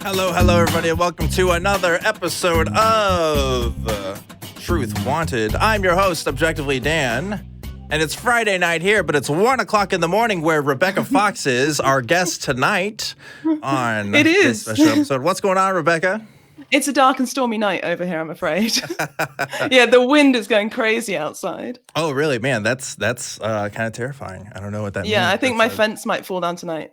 Hello, everybody, and welcome to another episode of Truth Wanted. I'm your host, ObjectivelyDan, and it's Friday night here, but it's 1 o'clock in the morning where Rebecca Fox is, our guest tonight on this special episode. What's going on, Rebecca? It's a dark and stormy night over here, I'm afraid. Yeah, the wind is going crazy outside. Oh, really? Man, that's kind of terrifying. I don't know what that means. Yeah, I think my fence might fall down tonight.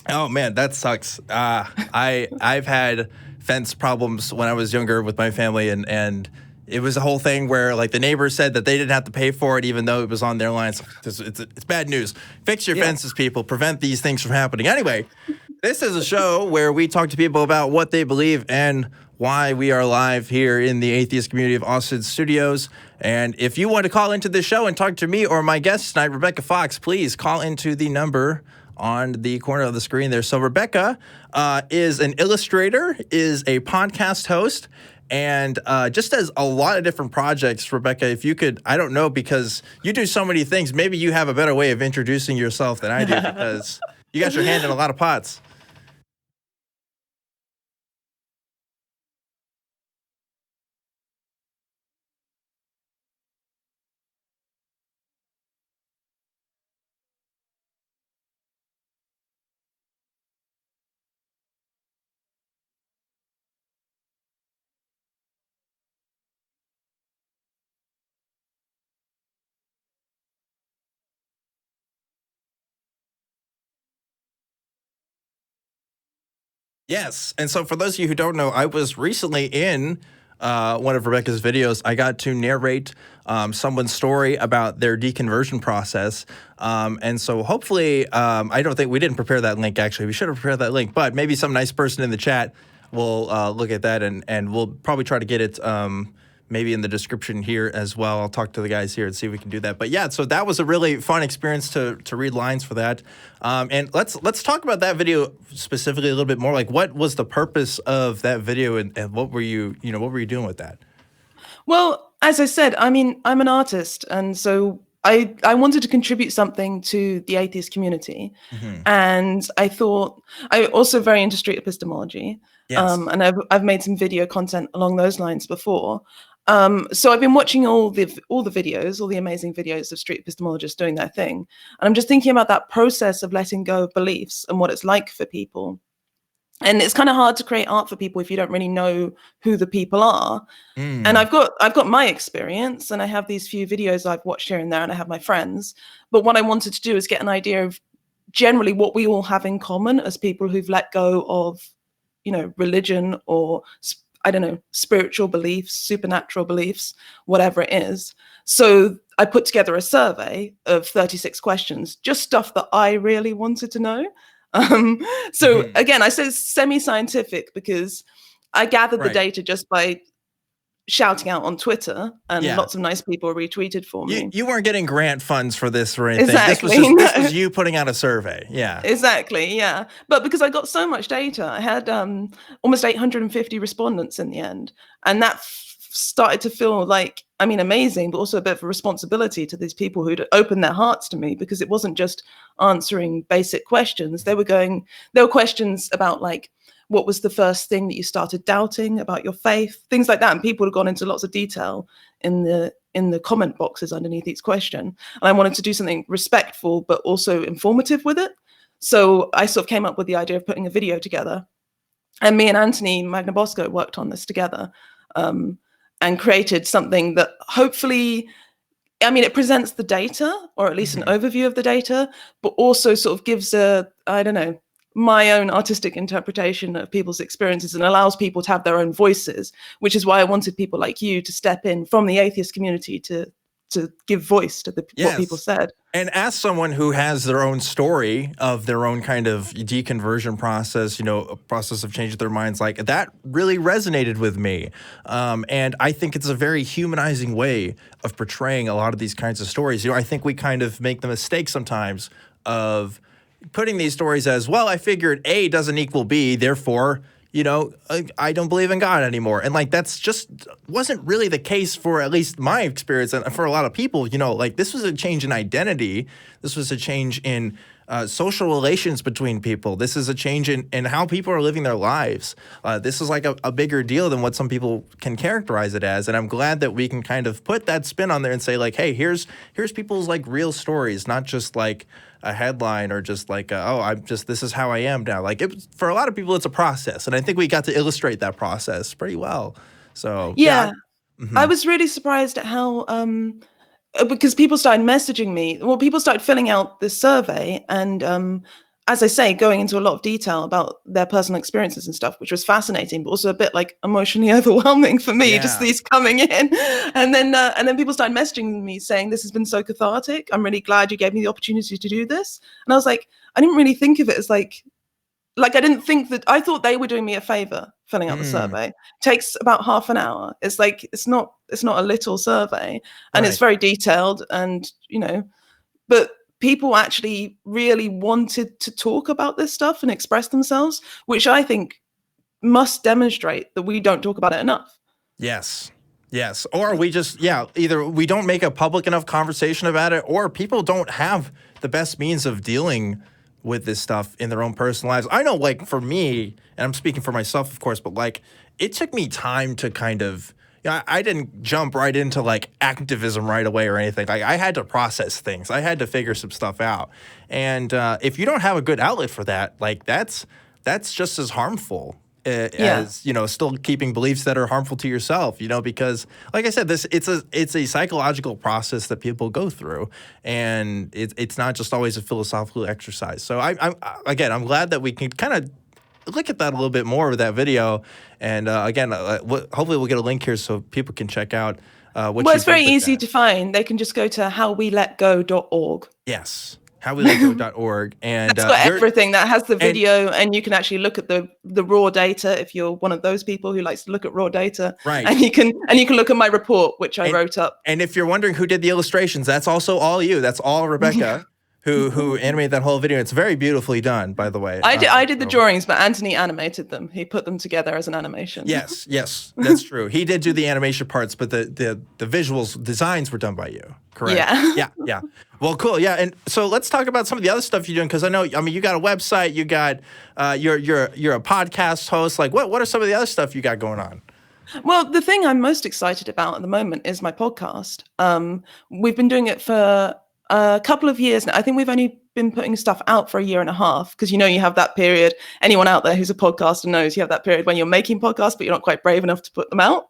Oh man, that sucks. I've had fence problems when I was younger with my family, and it was a whole thing where like the neighbors said that they didn't have to pay for it even though it was on their lines. It's bad news. Fix your fences, people. Prevent these things from happening. Anyway, this is a show where we talk to people about what they believe and why we are live here in the atheist community of Austin Studios. And if you want to call into this show and talk to me or my guest tonight, Rebecca Fox, please call into the number on the corner of the screen there. So Rebecca is an illustrator, is a podcast host, and just does a lot of different projects. Rebecca, if you could, I don't know, because you do so many things, maybe you have a better way of introducing yourself than I do, because you got your hand in a lot of pots. Yes. And so for those of you who don't know, I was recently in one of Rebecca's videos. I got to narrate someone's story about their deconversion process. And so hopefully, I don't think we didn't prepare that link, actually. We should have prepared that link, but maybe some nice person in the chat will look at that, and we'll probably try to get it maybe in the description here as well. I'll talk to the guys here and see if we can do that. But yeah, so that was a really fun experience to read lines for that. And let's talk about that video specifically a little bit more. Like, what was the purpose of that video, and what were you doing with that? Well, as I said, I mean, I'm an artist, and so I wanted to contribute something to the atheist community. Mm-hmm. And I thought, I'm also very into street epistemology. Yes. And I've made some video content along those lines before. So I've been watching all the videos, all the amazing videos of street epistemologists doing their thing. And I'm just thinking about that process of letting go of beliefs and what it's like for people. And it's kind of hard to create art for people if you don't really know who the people are. And I've got my experience, and I have these few videos I've watched here and there, and I have my friends. But what I wanted to do is get an idea of generally what we all have in common as people who've let go of, religion or I don't know, spiritual beliefs, supernatural beliefs, whatever it is. So I put together a survey of 36 questions, just stuff that I really wanted to know. Again, I say semi-scientific because I gathered the data just by shouting out on Twitter, and lots of nice people retweeted for me. You weren't getting grant funds for this or anything. Exactly. This was you putting out a survey. Yeah. Exactly. Yeah. But because I got so much data, I had almost 850 respondents in the end. And that started to feel like, I mean, amazing, but also a bit of a responsibility to these people who'd opened their hearts to me, because it wasn't just answering basic questions. There were questions about like, what was the first thing that you started doubting about your faith? Things like that. And people had gone into lots of detail in the comment boxes underneath each question. And I wanted to do something respectful, but also informative with it. So I sort of came up with the idea of putting a video together. And me and Anthony Magnabosco worked on this together and created something that hopefully, I mean, it presents the data, or at least an overview of the data, but also sort of gives my own artistic interpretation of people's experiences, and allows people to have their own voices, which is why I wanted people like you to step in from the atheist community to give voice to what people said. And as someone who has their own story of their own kind of deconversion process, a process of changing their minds, like that really resonated with me. And I think it's a very humanizing way of portraying a lot of these kinds of stories. I think we kind of make the mistake sometimes of putting these stories as, well, I figured A doesn't equal B, therefore, I don't believe in God anymore. And like, that's just wasn't really the case for at least my experience and for a lot of people. Like, this was a change in identity. This was a change in social relations between people. This is a change in how people are living their lives. This is like a bigger deal than what some people can characterize it as. And I'm glad that we can kind of put that spin on there and say like, hey, here's people's like real stories, not just like a headline or just like, this is how I am now. Like for a lot of people, it's a process. And I think we got to illustrate that process pretty well. So yeah. I was really surprised at how, because people started messaging me. Well, people started filling out this survey and, as I say, going into a lot of detail about their personal experiences and stuff, which was fascinating, but also a bit like emotionally overwhelming for me, just these coming in. And then people started messaging me saying, this has been so cathartic. I'm really glad you gave me the opportunity to do this. And I was like, I didn't really think of it as like I didn't think that, I thought they were doing me a favor filling out the survey. It takes about half an hour. It's like, it's not a little survey, and it's very detailed, and, but people actually really wanted to talk about this stuff and express themselves, which I think must demonstrate that we don't talk about it enough. Yes. Or we just, either we don't make a public enough conversation about it, or people don't have the best means of dealing with this stuff in their own personal lives. I know, like, for me, and I'm speaking for myself, of course, but like, it took me time to kind of, I didn't jump right into like activism right away or anything. Like, I had to process things. I had to figure some stuff out. And if you don't have a good outlet for that, like, that's just as harmful as, still keeping beliefs that are harmful to yourself, because like I said, it's a psychological process that people go through, and it's not just always a philosophical exercise. So I'm glad that we can kind of look at that a little bit more with that video. And hopefully we'll get a link here so people can check out what. Well, it's very easy to find. They can just go to howweletgo.org. Yes. HowWeLetGo.org, and that's got everything. That has the video, and you can actually look at the raw data if you're one of those people who likes to look at raw data. Right. And you can look at my report, which I wrote up. And if you're wondering who did the illustrations, that's also all you. That's all Rebecca. Who animated that whole video. It's very beautifully done, by the way. I did the drawings, but Anthony animated them. He put them together as an animation. Yes, that's true. He did do the animation parts, but the visuals, designs were done by you, correct? Yeah. Well, cool. Yeah, and so let's talk about some of the other stuff you're doing, because you got a website, you got you're a podcast host. Like, what are some of the other stuff you got going on? Well, the thing I'm most excited about at the moment is my podcast. We've been doing it for a couple of years now. I think we've only been putting stuff out for a year and a half, because you have that period. Anyone out there who's a podcaster knows you have that period when you're making podcasts, but you're not quite brave enough to put them out.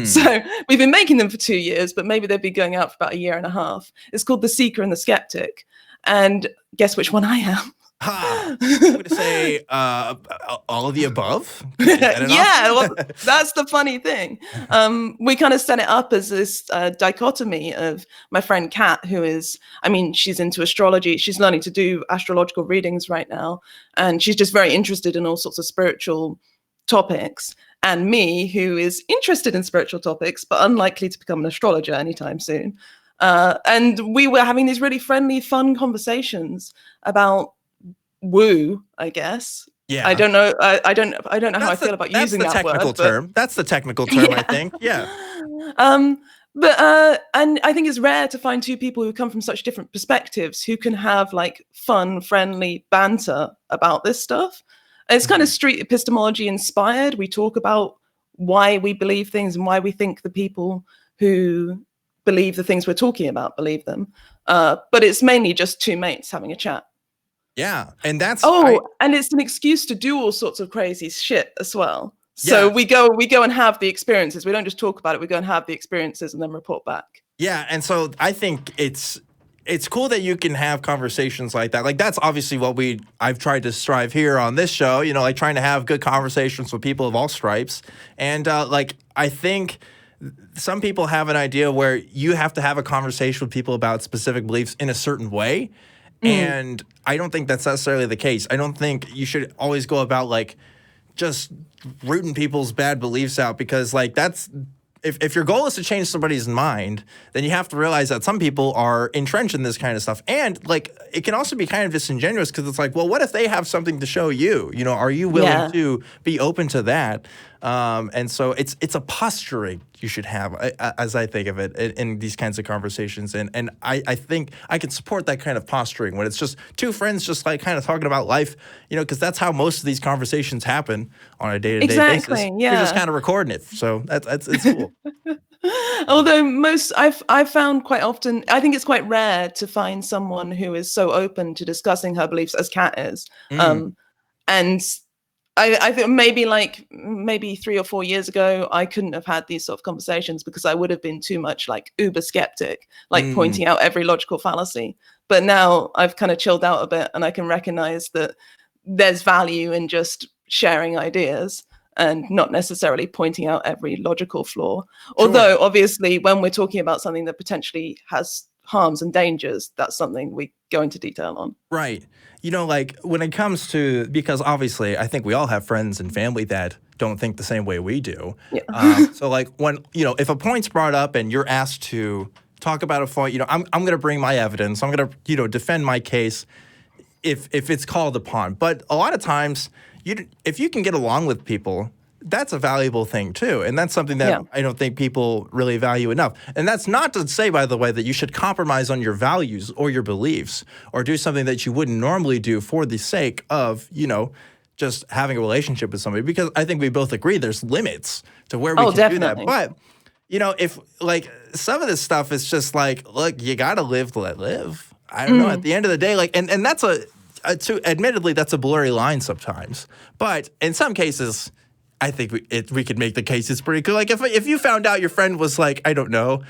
So we've been making them for 2 years, but maybe they'll be going out for about a year and a half. It's called The Seeker and the Skeptic. And guess which one I am? I'm going to say all of the above. Yeah, well, that's the funny thing. We kind of set it up as this dichotomy of my friend Kat, who is, she's into astrology. She's learning to do astrological readings right now. And she's just very interested in all sorts of spiritual topics. And me, who is interested in spiritual topics, but unlikely to become an astrologer anytime soon. And we were having these really friendly, fun conversations about woo, I guess. Yeah. I don't know. I don't know how I feel about using that word. That's the technical term, I think. Yeah. But and I think it's rare to find two people who come from such different perspectives who can have like fun, friendly banter about this stuff. And it's kind of street epistemology inspired. We talk about why we believe things and why we think the people who believe the things we're talking about believe them. But it's mainly just two mates having a chat. Yeah, and that's and it's an excuse to do all sorts of crazy shit as well. So we go and have the experiences. We don't just talk about it. We go and have the experiences and then report back. Yeah, and so I think it's cool that you can have conversations like that. Like, that's obviously what I've tried to strive here on this show. Like trying to have good conversations with people of all stripes. And I think some people have an idea where you have to have a conversation with people about specific beliefs in a certain way. And I don't think that's necessarily the case. I don't think you should always go about like just rooting people's bad beliefs out, because like that's if your goal is to change somebody's mind, then you have to realize that some people are entrenched in this kind of stuff. And like it can also be kind of disingenuous, because it's like, well, what if they have something to show you? Are you willing to be open to that? And so it's a posturing you should have, as I think of it, in these kinds of conversations. And I think I can support that kind of posturing when it's just two friends just like kind of talking about life, because that's how most of these conversations happen on a day-to-day basis. Yeah. You're just kind of recording it. So it's cool. Although I've found quite often, I think it's quite rare to find someone who is so open to discussing her beliefs as Kat is. And I think maybe 3 or 4 years ago, I couldn't have had these sort of conversations because I would have been too much like uber skeptic, like pointing out every logical fallacy. But now I've kind of chilled out a bit and I can recognize that there's value in just sharing ideas and not necessarily pointing out every logical flaw. Although obviously when we're talking about something that potentially has harms and dangers, that's something we go into detail on. Right. Like when it comes to, because obviously I think we all have friends and family that don't think the same way we do. Yeah. So like when, if a point's brought up and you're asked to talk about a point, I'm going to bring my evidence. I'm going to, defend my case if it's called upon. But a lot of times, if you can get along with people, that's a valuable thing too. And that's something that I don't think people really value enough. And that's not to say, by the way, that you should compromise on your values or your beliefs or do something that you wouldn't normally do for the sake of, just having a relationship with somebody. Because I think we both agree there's limits to where we can do that. But, if like some of this stuff is just like, look, you got to live to let live. I don't know. At the end of the day, like, and that's admittedly, that's a blurry line sometimes. But in some cases, I think we could make the case it's pretty cool. Like if you found out your friend was like, I don't know,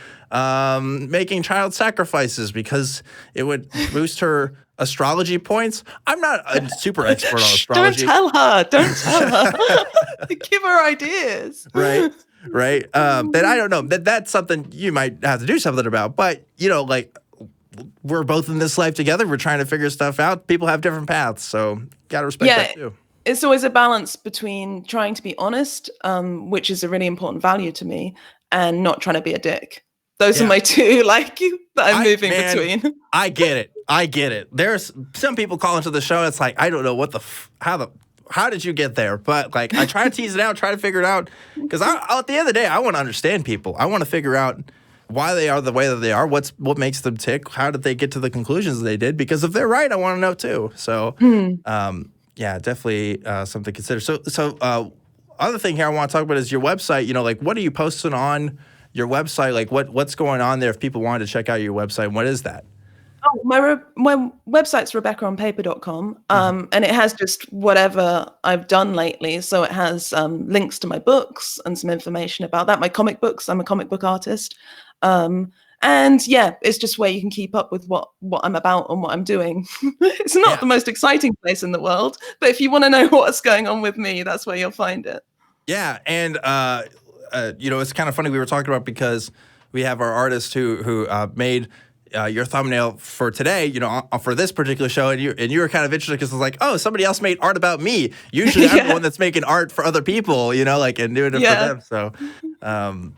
making child sacrifices because it would boost her astrology points. I'm not a super expert on astrology. Don't tell her. Give her ideas. Right. Then I don't know. That's something you might have to do something about. But, like we're both in this life together. We're trying to figure stuff out. People have different paths. So got to respect that too. It's always a balance between trying to be honest, which is a really important value to me, and not trying to be a dick. Those are my two, that I'm moving between. I get it. There's some people call into the show. It's like, I don't know how did you get there? But like, I try to tease it out, try to figure it out. Because at the end of the day, I want to understand people. I want to figure out why they are the way that they are. What makes them tick? How did they get to the conclusions they did? Because if they're right, I want to know too. So, yeah, definitely something to consider. So, other thing here I want to talk about is your website. Like, what are you posting on your website? Like, what's going on there if people wanted to check out your website? What is that? Oh, my website's RebeccaOnPaper.com, and it has just whatever I've done lately. So it has links to my books and some information about that. My comic books. I'm a comic book artist. And yeah, it's just where you can keep up with what I'm about and what I'm doing. It's not the most exciting place in the world, but if you want to know what's going on with me, that's where you'll find it. Yeah, and it's kind of funny we were talking about because we have our artist who made your thumbnail for today, for this particular show, and you were kind of interested because it's like, oh, somebody else made art about me. Usually I'm the one that's making art for other people, and doing it for them. So,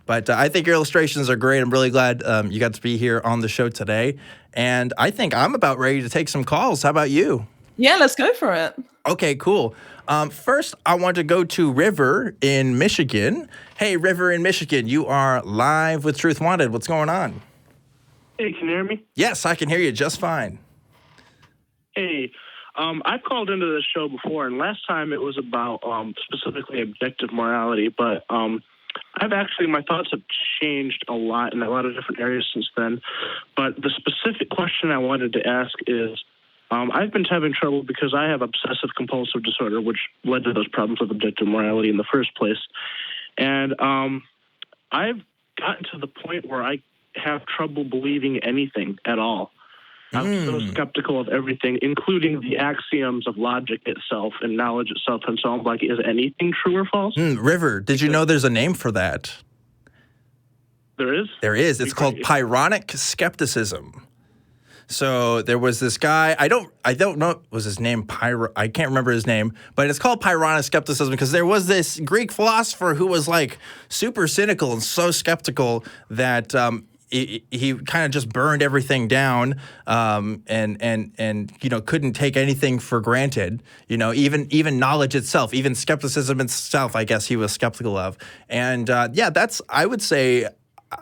but I think your illustrations are great. I'm really glad you got to be here on the show today. And I think I'm about ready to take some calls. How about you? Yeah, let's go for it. Okay, cool. First, I want to go to River in Michigan. Hey, River in Michigan, you are live with Truth Wanted. What's going on? Hey, can you hear me? Yes, I can hear you just fine. Hey, I've called into this show before, and last time it was about specifically objective morality, but my thoughts have changed a lot in a lot of different areas since then. But the specific question I wanted to ask is, I've been having trouble because I have obsessive compulsive disorder, which led to those problems with objective morality in the first place. And I've gotten to the point where I have trouble believing anything at all. I'm so skeptical of everything, including the axioms of logic itself and knowledge itself. And so I'm like, is anything true or false? River, did you know there's a name for that? There is? There is. It's called Pyrrhonic skepticism. So there was this guy, I don't know, was his name I can't remember his name, but it's called Pyrrhonic skepticism because there was this Greek philosopher who was like super cynical and so skeptical that he kind of just burned everything down, and couldn't take anything for granted. Even knowledge itself, even skepticism itself, I guess he was skeptical of. And I would say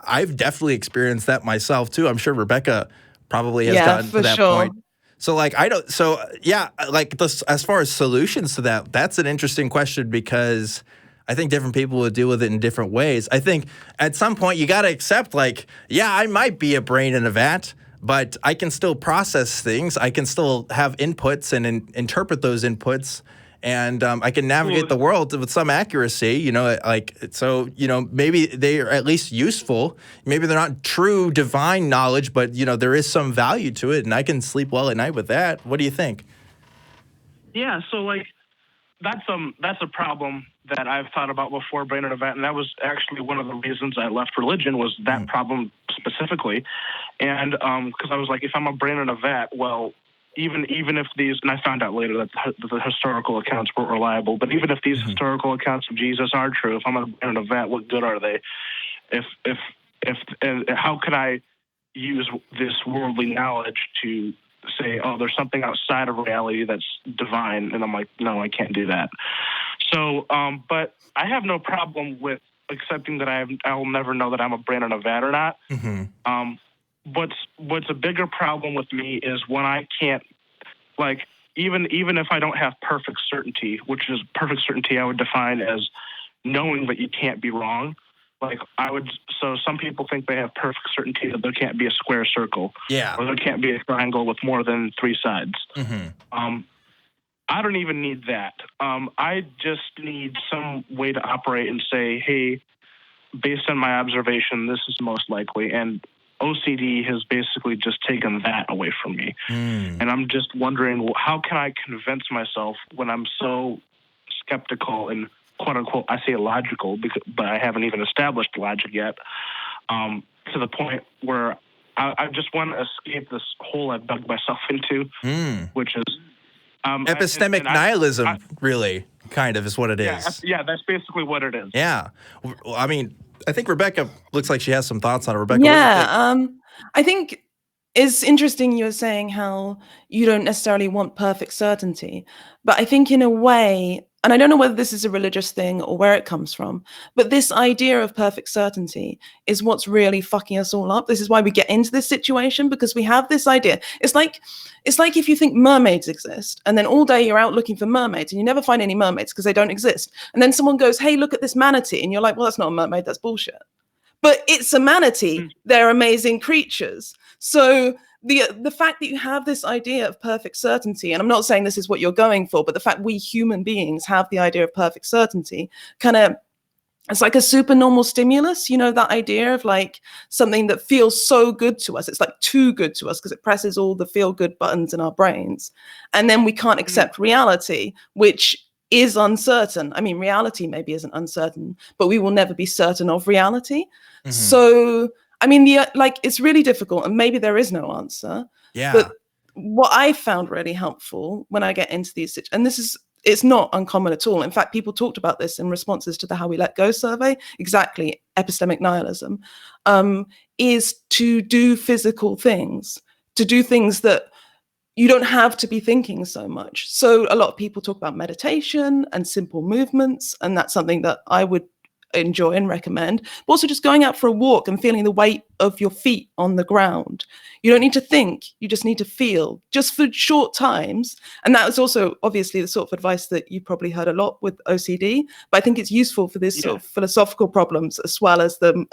I've definitely experienced that myself too. I'm sure Rebecca probably has gotten to that point. So as far as solutions to that, that's an interesting question, because I think different people will deal with it in different ways. I think at some point you got to accept, I might be a brain in a vat, but I can still process things. I can still have inputs and interpret those inputs, and I can navigate the world with some accuracy. Maybe they are at least useful. Maybe they're not true divine knowledge, but there is some value to it, and I can sleep well at night with that. What do you think? Yeah, so that's a problem that I've thought about before, brain in a vat, and that was actually one of the reasons I left religion, was that problem specifically. And because I was like, if I'm a brain in a vat, well, even if these, and I found out later that the historical accounts weren't reliable, but even if these historical accounts of Jesus are true, if I'm a brain in a vat, what good are they? How can I use this worldly knowledge to say, oh, there's something outside of reality that's divine? And I'm like, no, I can't do that. So, but I have no problem with accepting that I will never know that I'm a brain in a vat or not. What's a bigger problem with me is when I can't, even if I don't have perfect certainty, which is perfect certainty I would define as knowing that you can't be wrong. So some people think they have perfect certainty that there can't be a square circle, or there can't be a triangle with more than 3 sides. I don't even need that. I just need some way to operate and say, hey, based on my observation, this is most likely. And OCD has basically just taken that away from me. And I'm just wondering, how can I convince myself when I'm so skeptical and quote unquote, I say logical, but I haven't even established logic yet, to the point where I just want to escape this hole I've dug myself into, which is epistemic nihilism, really, kind of is what it is. Yeah, that's basically what it is. Yeah. Well, I mean, I think Rebecca looks like she has some thoughts on it. Rebecca, yeah, I think it's interesting you're saying how you don't necessarily want perfect certainty, but I think in a way, and I don't know whether this is a religious thing or where it comes from, but this idea of perfect certainty is what's really fucking us all up. This is why we get into this situation, because we have this idea. It's like if you think mermaids exist, and then all day you're out looking for mermaids and you never find any mermaids because they don't exist. And then someone goes, hey, look at this manatee. And you're like, well, that's not a mermaid, that's bullshit. But it's a manatee. They're amazing creatures. So the fact that you have this idea of perfect certainty, and I'm not saying this is what you're going for, but the fact we human beings have the idea of perfect certainty, it's like a supernormal stimulus, that idea of something that feels so good to us. It's too good to us because it presses all the feel good buttons in our brains. And then we can't accept reality, which is uncertain. I mean, reality maybe isn't uncertain, but we will never be certain of reality. So I mean, it's really difficult, and maybe there is no answer. Yeah. But what I found really helpful when I get into these, and it's not uncommon at all. In fact, people talked about this in responses to the How We Let Go survey, exactly, epistemic nihilism, is to do physical things, to do things that you don't have to be thinking so much. So a lot of people talk about meditation and simple movements, and that's something that I would enjoy and recommend, but also just going out for a walk and feeling the weight of your feet on the ground. You don't need to think, you just need to feel, just for short times. And that was also obviously the sort of advice that you probably heard a lot with OCD, but I think it's useful for this sort of philosophical problems as well as the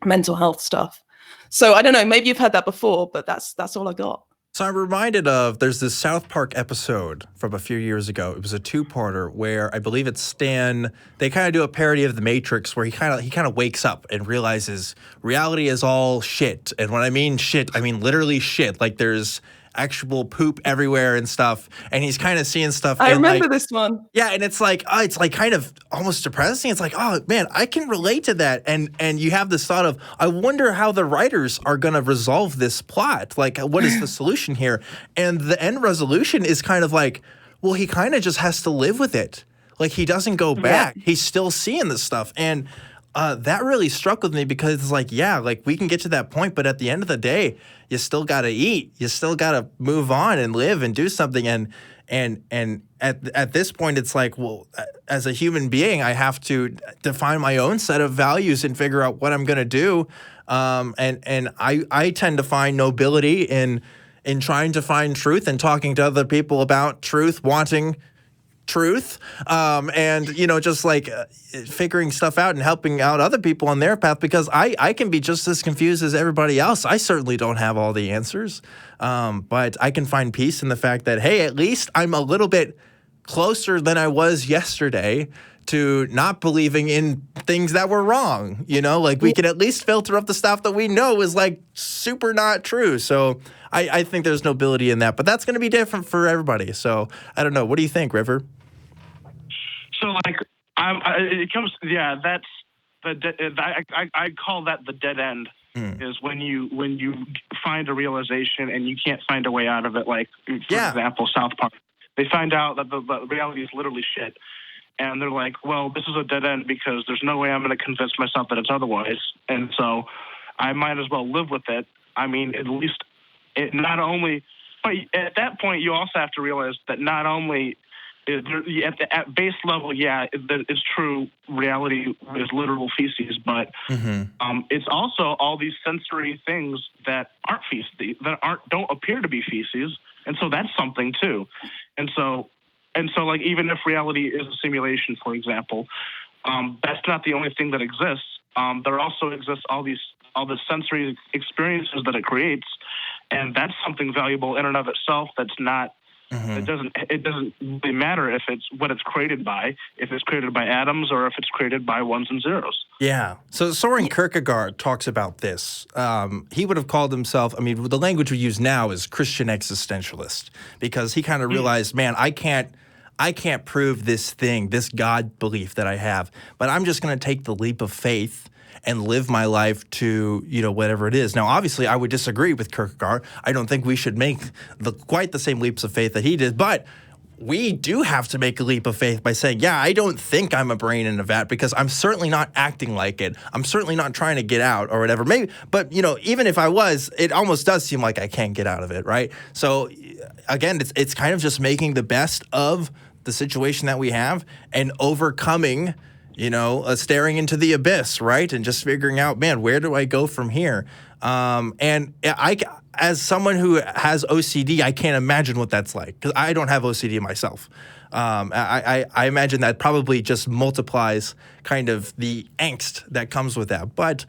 mental health stuff. So I don't know, maybe you've heard that before, but that's all I got. So I'm reminded of, there's this South Park episode from a few years ago. It was a 2-parter where I believe it's Stan. They kind of do a parody of The Matrix where he kind of wakes up and realizes reality is all shit. And when I mean shit, I mean literally shit. There's actual poop everywhere and stuff. And he's kind of seeing stuff. I remember this one. Yeah, and it's kind of almost depressing. It's oh man, I can relate to that. And you have this thought of, I wonder how the writers are going to resolve this plot. What is the solution here? And the end resolution is kind of well, he kind of just has to live with it. He doesn't go back. He's still seeing this stuff. And That really struck with me because it's like, yeah, like we can get to that point, but at the end of the day, you still got to eat. You still got to move on and live and do something. And at this point, it's like, well, as a human being, I have to define my own set of values and figure out what I'm going to do. And I tend to find nobility in trying to find truth and talking to other people about truth, wanting truth, and just like figuring stuff out and helping out other people on their path, because I can be just as confused as everybody else. I certainly don't have all the answers, but I can find peace in the fact that, hey, at least I'm a little bit closer than I was yesterday to not believing in things that were wrong. Like we can at least filter up the stuff that we know is like super not true. So I think there's nobility in that, but that's going to be different for everybody. So I don't know. What do you think, River? So like, it comes, yeah, that's I call that the dead end. Is when you find a realization and you can't find a way out of it. Like, for example, South Park, they find out that the reality is literally shit. And they're like, well, this is a dead end because there's no way I'm going to convince myself that it's otherwise. And so I might as well live with it. I mean, at least it not only, but at that point, you also have to realize that not only at base level, it's true, reality is literal feces, but it's also all these sensory things that aren't feces, that don't appear to be feces. And so that's something too. And so like, even if reality is a simulation, for example, that's not the only thing that exists. There also exists all the sensory experiences that it creates, and that's something valuable in and of itself. That's not. It doesn't really matter if it's what it's created by, if it's created by atoms or if it's created by ones and zeros. Yeah. So Soren Kierkegaard talks about this. He would have called himself, I mean, the language we use now is Christian existentialist, because he kind of realized, man, I can't prove this thing, this God belief that I have, but I'm just going to take the leap of faith and live my life to, whatever it is. Now, obviously, I would disagree with Kierkegaard. I don't think we should make quite the same leaps of faith that he did, but we do have to make a leap of faith by saying, yeah, I don't think I'm a brain in a vat because I'm certainly not acting like it. I'm certainly not trying to get out or whatever. Maybe, but even if I was, it almost does seem like I can't get out of it, right? So again, it's kind of just making the best of the situation that we have and overcoming, staring into the abyss, right? And just figuring out, man, where do I go from here? And as someone who has OCD, I can't imagine what that's like, because I don't have OCD myself. I imagine that probably just multiplies kind of the angst that comes with that. But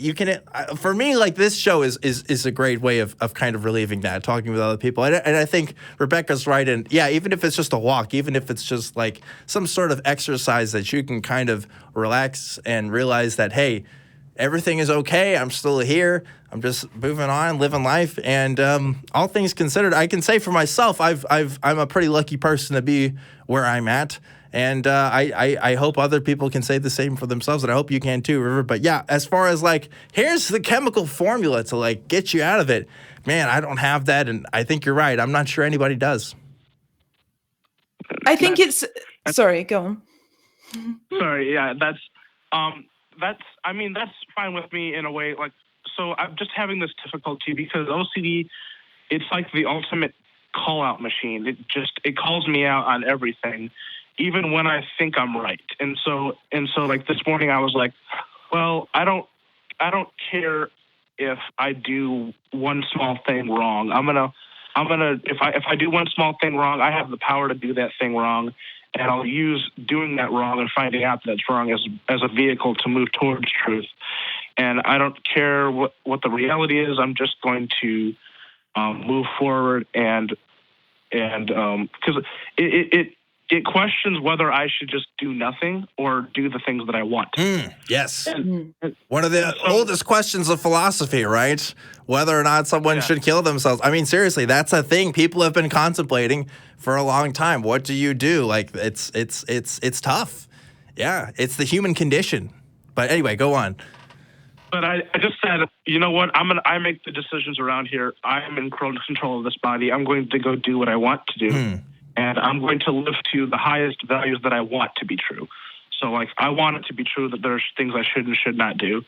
you can, for me, like, this show is a great way of kind of relieving that, talking with other people. And I think Rebecca's right. And yeah, even if it's just a walk, even if it's just like some sort of exercise that you can kind of relax and realize that, hey, everything is okay. I'm still here. I'm just moving on, living life. And all things considered, I can say for myself, I'm a pretty lucky person to be where I'm at. And I hope other people can say the same for themselves, and I hope you can too, River. But yeah, as far as like, here's the chemical formula to like get you out of it, man, I don't have that, and I think you're right. I'm not sure anybody does. I think it's. Sorry, go on. Sorry, yeah, that's fine with me in a way. Like, so I'm just having this difficulty because OCD, it's like the ultimate call-out machine. It calls me out on everything, even when I think I'm right. And so like this morning I was like, well, I don't care if I do one small thing wrong. I'm gonna if I do one small thing wrong, I have the power to do that thing wrong, and I'll use doing that wrong and finding out that it's wrong as a vehicle to move towards truth. And I don't care what the reality is. I'm just going to move forward and because it questions whether I should just do nothing or do the things that I want. Yes. One of the oldest questions of philosophy, right? Whether or not someone should kill themselves. I mean, seriously, that's a thing people have been contemplating for a long time. What do you do? Like, it's tough. Yeah, it's the human condition. But anyway, go on. But I just said, you know what? I make the decisions around here. I'm in control of this body. I'm going to go do what I want to do. And I'm going to live to the highest values that I want to be true. So, like, I want it to be true that there's things I should and should not do.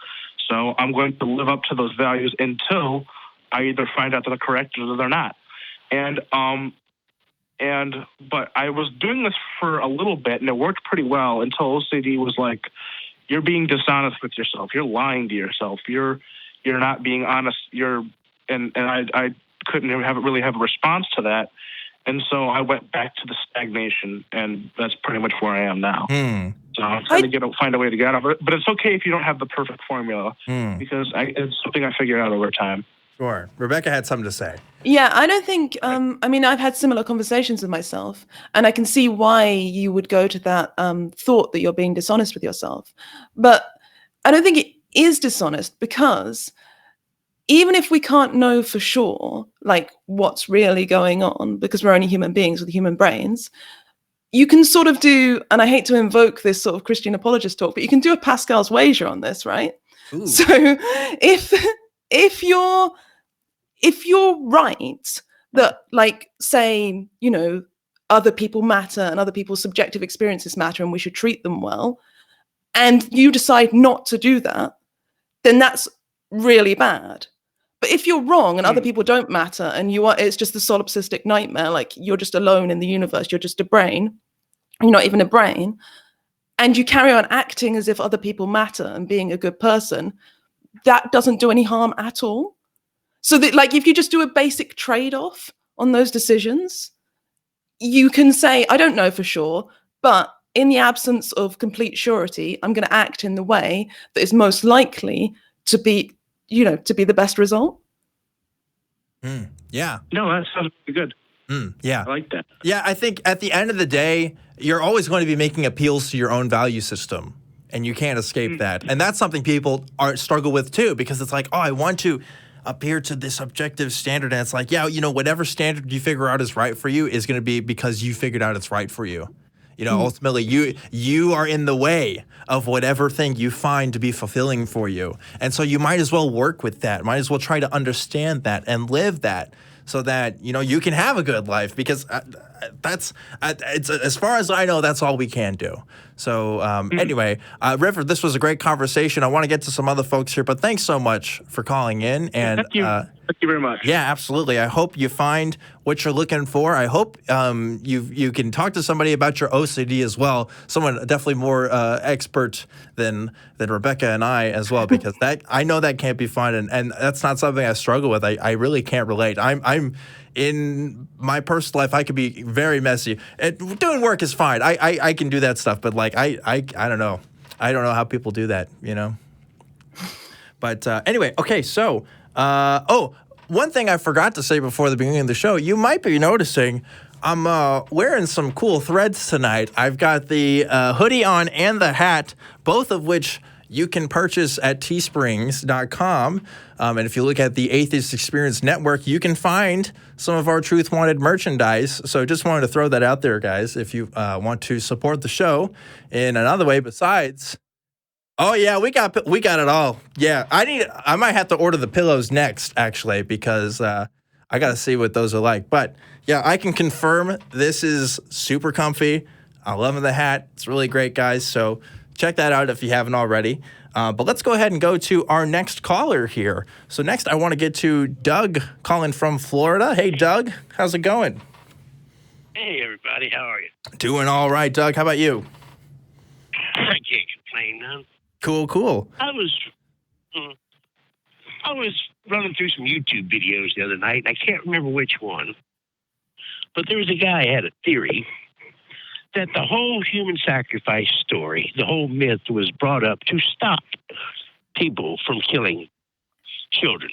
So I'm going to live up to those values until I either find out that they're correct or that they're not. But I was doing this for a little bit, and it worked pretty well until OCD was like, you're being dishonest with yourself. You're lying to yourself. You're not being honest. I couldn't really have a response to that. And so I went back to the stagnation, and that's pretty much where I am now. So I'm trying to find a way to get out of it. But it's okay if you don't have the perfect formula, because it's something I figured out over time. Sure. Rebecca had something to say. Yeah, I don't think, I've had similar conversations with myself, and I can see why you would go to that thought that you're being dishonest with yourself. But I don't think it is dishonest, because even if we can't know for sure, like, what's really going on, because we're only human beings with human brains, you can sort of do, and I hate to invoke this sort of Christian apologist talk, but you can do a Pascal's wager on this, right? Ooh. So if you're right that, like, say, other people matter and other people's subjective experiences matter and we should treat them well, and you decide not to do that, then that's really bad. But if you're wrong and other people don't matter and it's just a solipsistic nightmare, like you're just alone in the universe, you're just a brain, you're not even a brain, and you carry on acting as if other people matter and being a good person, that doesn't do any harm at all. So that, like, if you just do a basic trade-off on those decisions, you can say, I don't know for sure, but in the absence of complete surety, I'm going to act in the way that is most likely to be the best result. Yeah. No, that sounds pretty good. Yeah. I like that. Yeah, I think at the end of the day, you're always going to be making appeals to your own value system, and you can't escape that. And that's something people struggle with too, because it's like, oh, I want to appear to this objective standard, and it's like, yeah, whatever standard you figure out is right for you is going to be because you figured out it's right for you. Ultimately, you are in the way of whatever thing you find to be fulfilling for you. And so you might as well work with that, might as well try to understand that and live that so that, you can have a good life, because it's as far as I know, that's all we can do. So anyway, River, this was a great conversation. I want to get to some other folks here, but thanks so much for calling in. And Thank you very much. Yeah, absolutely. I hope you find what you're looking for. I hope you can talk to somebody about your OCD as well. Someone definitely more expert than Rebecca and I as well, because I know that can't be fun, and that's not something I struggle with. I really can't relate. I'm in my personal life, I could be very messy. Doing work is fine. I can do that stuff, but like I don't know. I don't know how people do that, But anyway, okay, so one thing I forgot to say before the beginning of the show, you might be noticing I'm wearing some cool threads tonight. I've got the hoodie on and the hat, both of which you can purchase at teesprings.com. And if you look at the Atheist Experience Network, you can find some of our Truth Wanted merchandise. So just wanted to throw that out there, guys, if you want to support the show in another way besides. Oh yeah, we got it all. Yeah, I might have to order the pillows next, actually, because I got to see what those are like. But yeah, I can confirm this is super comfy. I love the hat. It's really great, guys. So check that out if you haven't already. But let's go ahead and go to our next caller here. So next, I want to get to Doug calling from Florida. Hey, Doug, how's it going? Hey, everybody. How are you? Doing all right, Doug. How about you? I can't complain, none. Cool. I was running through some YouTube videos the other night, and I can't remember which one. But there was a guy who had a theory that the whole human sacrifice story, the whole myth, was brought up to stop people from killing children.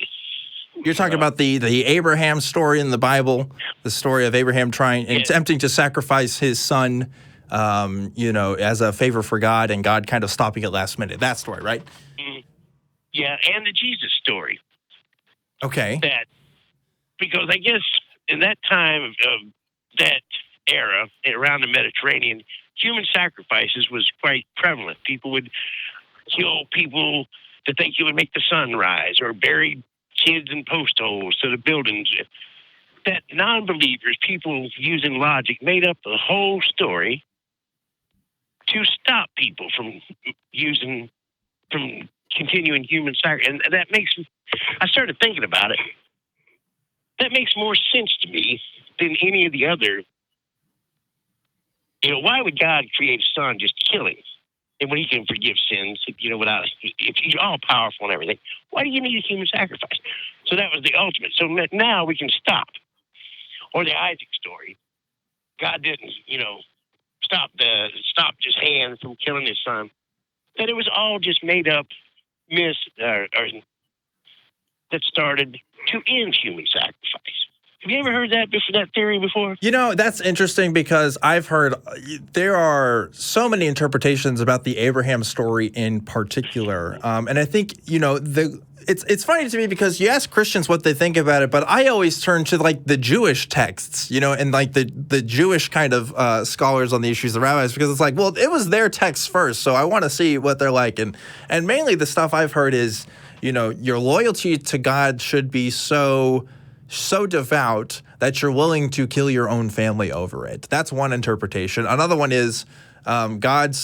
You're talking about the Abraham story in the Bible, the story of Abraham attempting to sacrifice his son, as a favor for God, and God kind of stopping it last minute. That story, right? Yeah, and the Jesus story. Okay. Because I guess in that time of that era, around the Mediterranean, human sacrifices was quite prevalent. People would kill people to think it would make the sun rise, or bury kids in post holes to the buildings. That non-believers, people using logic, made up the whole story to stop people from continuing human sacrifice. And that makes, I started thinking about it. That makes more sense to me than any of the other. Why would God create a son just to kill him? And when he can forgive sins, if he's all powerful and everything, why do you need a human sacrifice? So that was the ultimate. So now we can stop. Or the Isaac story. God didn't, stop his hand from killing his son. That it was all just made up that started to end human sacrifice. Have you ever heard that theory before? That's interesting because I've heard there are so many interpretations about the Abraham story in particular. And I think, it's funny to me because you ask Christians what they think about it, but I always turn to like the Jewish texts, and like the Jewish kind of scholars on the issues, the rabbis, because it's like, well, it was their texts first. So I want to see what they're like. And mainly the stuff I've heard is, your loyalty to God should be so devout that you're willing to kill your own family over it. That's one interpretation. Another one is God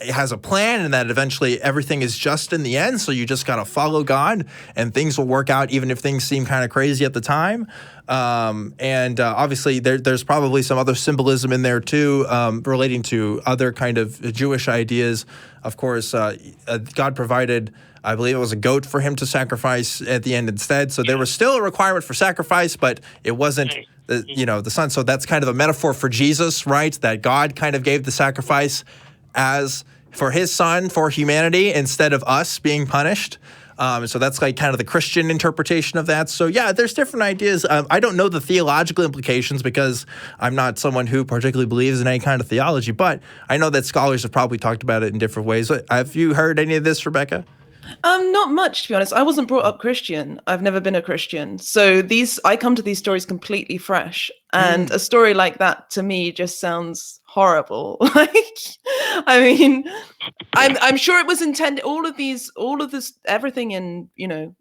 has a plan and that eventually everything is just in the end, so you just got to follow God and things will work out even if things seem kind of crazy at the time. And obviously there's probably some other symbolism in there too, relating to other kind of Jewish ideas. Of course, God provided, I believe it was a goat for him to sacrifice at the end instead. So there was still a requirement for sacrifice, but it wasn't the son. So that's kind of a metaphor for Jesus, right? That God kind of gave the sacrifice as for his son, for humanity, instead of us being punished. So that's like kind of the Christian interpretation of that. So yeah, there's different ideas. I don't know the theological implications because I'm not someone who particularly believes in any kind of theology, but I know that scholars have probably talked about it in different ways. Have you heard any of this, Rebecca? Not much, to be honest. I wasn't brought up Christian. I've never been a Christian. So I come to these stories completely fresh. And a story like that to me just sounds horrible. I'm sure it was intended. All of this, everything in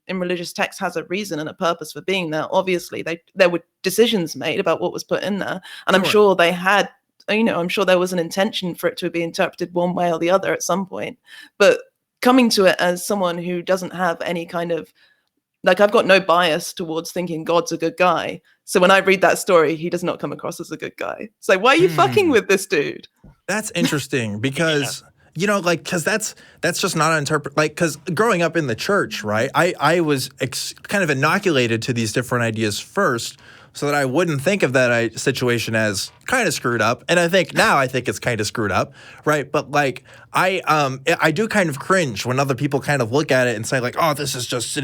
religious text has a reason and a purpose for being there. Obviously, there were decisions made about what was put in there. And I'm sure they had, I'm sure there was an intention for it to be interpreted one way or the other at some point. But coming to it as someone who doesn't have any kind of, I've got no bias towards thinking God's a good guy. So when I read that story, he does not come across as a good guy. So why are you fucking with this dude? That's interesting because, because that's just not because growing up in the church, right, I was kind of inoculated to these different ideas first so that I wouldn't think of that situation as kind of screwed up. And I think it's kind of screwed up, right? But I do kind of cringe when other people kind of look at it and say like, oh, this is just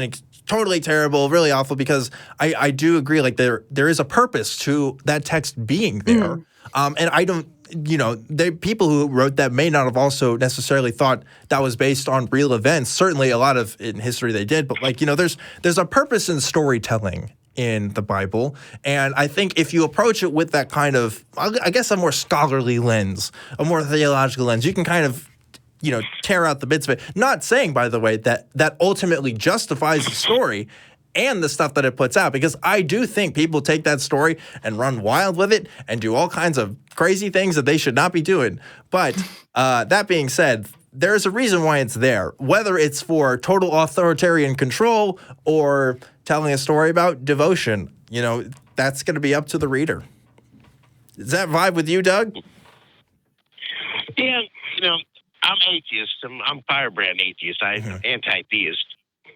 totally terrible, really awful, because I do agree, like there is a purpose to that text being there. And I don't, the people who wrote that may not have also necessarily thought that was based on real events. Certainly a lot of in history they did, but there's a purpose in storytelling in the Bible. And I think if you approach it with that kind of, I guess, a more scholarly lens, a more theological lens, you can kind of, tear out the bits of it. Not saying, by the way, that ultimately justifies the story and the stuff that it puts out, because I do think people take that story and run wild with it and do all kinds of crazy things that they should not be doing. But that being said, there's a reason why it's there, whether it's for total authoritarian control or telling a story about devotion. That's going to be up to the reader. Does that vibe with you, Doug? Yeah, I'm atheist. I'm firebrand atheist. I'm anti-theist.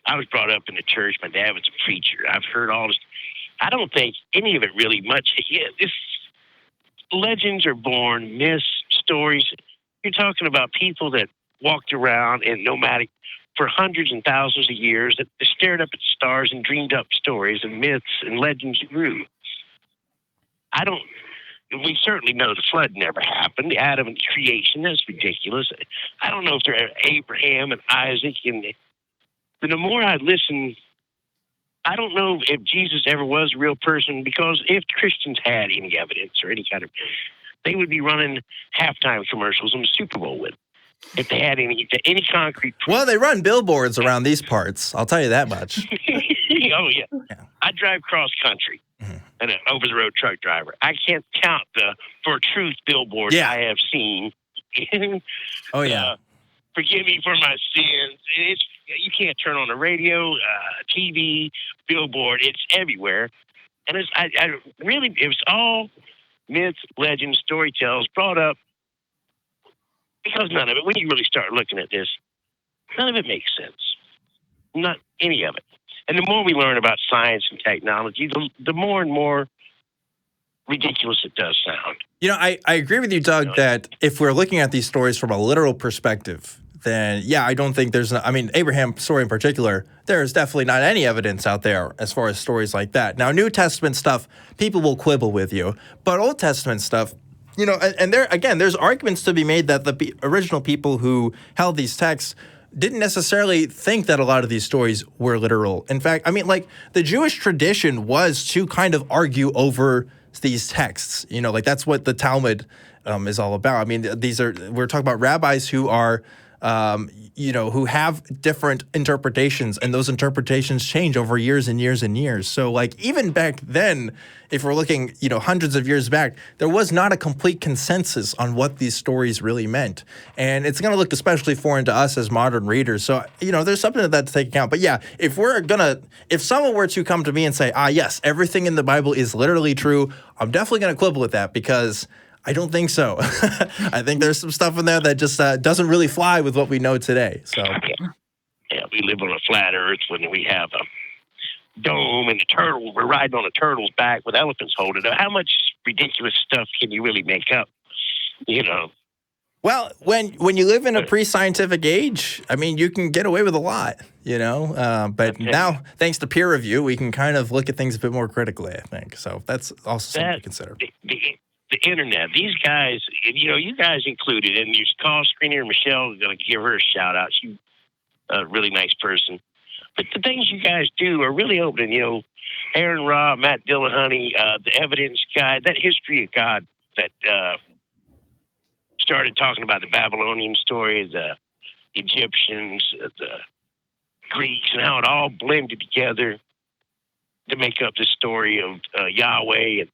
I was brought up in the church. My dad was a preacher. I've heard all this. I don't think any of it really much. Yeah, legends are born, myths, stories. You're talking about people that walked around in nomadic for hundreds and thousands of years, that stared up at stars and dreamed up stories and myths and legends grew. We certainly know the flood never happened. The Adam and creation, that's ridiculous. I don't know if there are Abraham and Isaac. But the more I listen, I don't know if Jesus ever was a real person, because if Christians had any evidence or any kind of, they would be running halftime commercials on the Super Bowl with. If they had any concrete proof. Well, they run billboards around these parts. I'll tell you that much. Oh, yeah. I drive cross country and an over-the-road truck driver. I can't count the For Truth billboards I have seen Oh yeah. Forgive me for my sins. You can't turn on the radio, TV, billboard. It's everywhere, and it was all myths, legends, story tales brought up because none of it. When you really start looking at this, none of it makes sense. Not any of it. And the more we learn about science and technology, the more and more ridiculous it does sound. You know, I agree with you, Doug, that if we're looking at these stories from a literal perspective, then yeah, I don't think Abraham's story in particular, there's definitely not any evidence out there as far as stories like that. Now, New Testament stuff, people will quibble with you, but Old Testament stuff, you know, and there's arguments to be made that the original people who held these texts didn't necessarily think that a lot of these stories were literal. In fact, I mean, like, the Jewish tradition was to kind of argue over these texts. You know, like, that's what the Talmud is all about. I mean, we're talking about rabbis who are, you know, who have different interpretations, and those interpretations change over years and years and years. So, like, even back then, if we're looking, you know, hundreds of years back, there was not a complete consensus on what these stories really meant. And it's going to look especially foreign to us as modern readers. So, you know, there's something of that to take account. But yeah, if someone were to come to me and say, yes, everything in the Bible is literally true, I'm definitely going to quibble with that, because I don't think so. I think there's some stuff in there that just doesn't really fly with what we know today. So, yeah, we live on a flat Earth when we have a dome and we're riding on a turtle's back with elephants holding it. How much ridiculous stuff can you really make up? You know. Well, when you live in a pre-scientific age, I mean, you can get away with a lot, you know. But now, thanks to peer review, we can kind of look at things a bit more critically, I think. So that's also something to consider. The internet, these guys, you know, you guys included, and your call screener, Michelle, I'm going to give her a shout out. She's a really nice person. But the things you guys do are really open. You know, Aaron Robb, Matt Dillahunty, the Evidence Guide, that History of God that started talking about the Babylonian story, the Egyptians, the Greeks, and how it all blended together to make up the story of Yahweh. And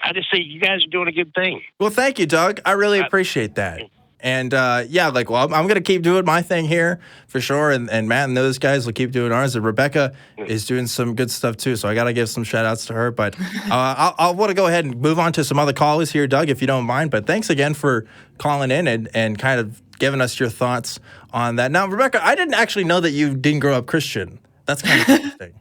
I just say you guys are doing a good thing. Well, thank you, Doug. I really appreciate that. And yeah, like, well, I'm going to keep doing my thing here for sure. And Matt and those guys will keep doing ours. And Rebecca is doing some good stuff too. So I got to give some shout outs to her. But I'll want to go ahead and move on to some other callers here, Doug, if you don't mind. But thanks again for calling in and kind of giving us your thoughts on that. Now, Rebecca, I didn't actually know that you didn't grow up Christian. That's kind of interesting.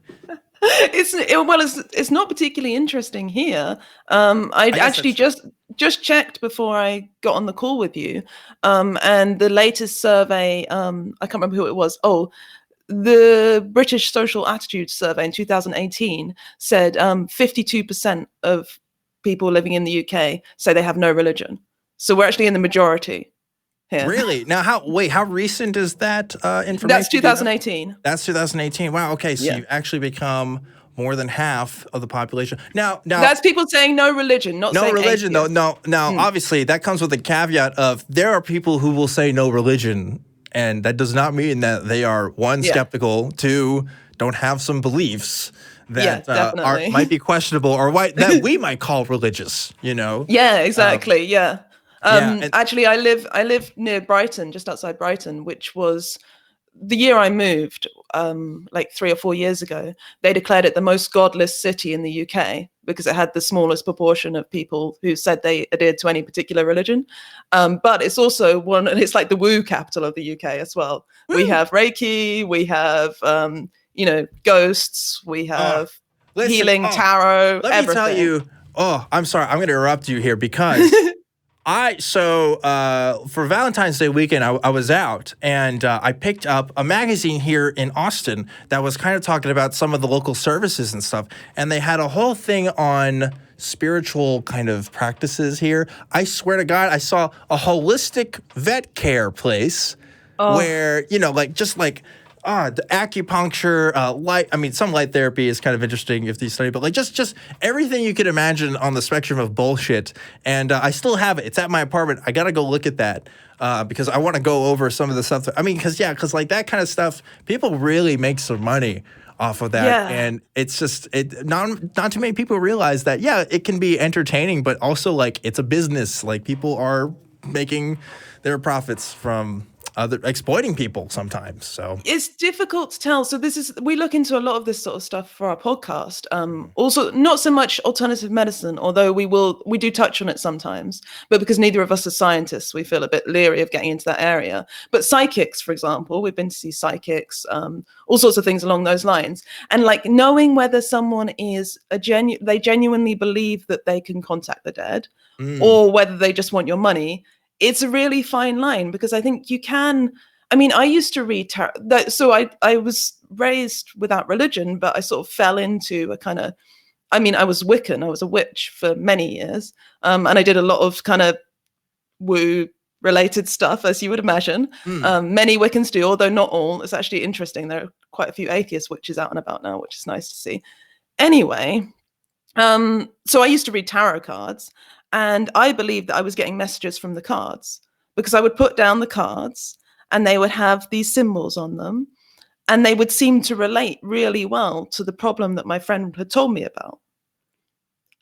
It's not particularly interesting here. I actually just checked before I got on the call with you, and the latest survey, I can't remember who it was. Oh, the British Social Attitudes Survey in 2018 said 52% of people living in the UK say they have no religion. So we're actually in the majority here. Really? Now, how recent is that information? That's 2018. That's 2018. Wow. Okay. So you've actually become more than half of the population. Now that's people saying no religion, not saying religion, though. atheist. Now, obviously, that comes with a caveat of there are people who will say no religion, and that does not mean that they are, one, skeptical, two, don't have some beliefs that might be questionable or that we might call religious, you know? Yeah, exactly. Actually, I live near Brighton, just outside Brighton, which was the year I moved, like 3 or 4 years ago. They declared it the most godless city in the UK because it had the smallest proportion of people who said they adhered to any particular religion. But it's also it's like the woo capital of the UK as well. Woo. We have Reiki, we have, ghosts, we have healing, tarot, everything. Let me tell you, I'm sorry, I'm going to interrupt you here because for Valentine's Day weekend, I was out and I picked up a magazine here in Austin that was kind of talking about some of the local services and stuff. And they had a whole thing on spiritual kind of practices here. I swear to God, I saw a holistic vet care place where, the acupuncture, some light therapy is kind of interesting if you study, but like just everything you could imagine on the spectrum of bullshit. And I still have it. It's at my apartment. I got to go look at that because I want to go over some of the stuff. Because like that kind of stuff, people really make some money off of that. Yeah. And it's just, not too many people realize that, it can be entertaining, but also like it's a business. Like people are making their profits from exploiting people sometimes. So it's difficult to tell. So we look into a lot of this sort of stuff for our podcast. Also, not so much alternative medicine, although we do touch on it sometimes, but because neither of us are scientists, we feel a bit leery of getting into that area. But psychics, for example, we've been to see psychics, all sorts of things along those lines. And like knowing whether someone is they genuinely believe that they can contact the dead, or whether they just want your money. It's a really fine line, because I think you can. I mean, I used to read tarot. So I was raised without religion, but I sort of fell into a kind of. I mean, I was Wiccan. I was a witch for many years, and I did a lot of kind of woo-related stuff, as you would imagine. Many Wiccans do, although not all. It's actually interesting. There are quite a few atheist witches out and about now, which is nice to see. Anyway, so I used to read tarot cards. And I believed that I was getting messages from the cards, because I would put down the cards and they would have these symbols on them, and they would seem to relate really well to the problem that my friend had told me about.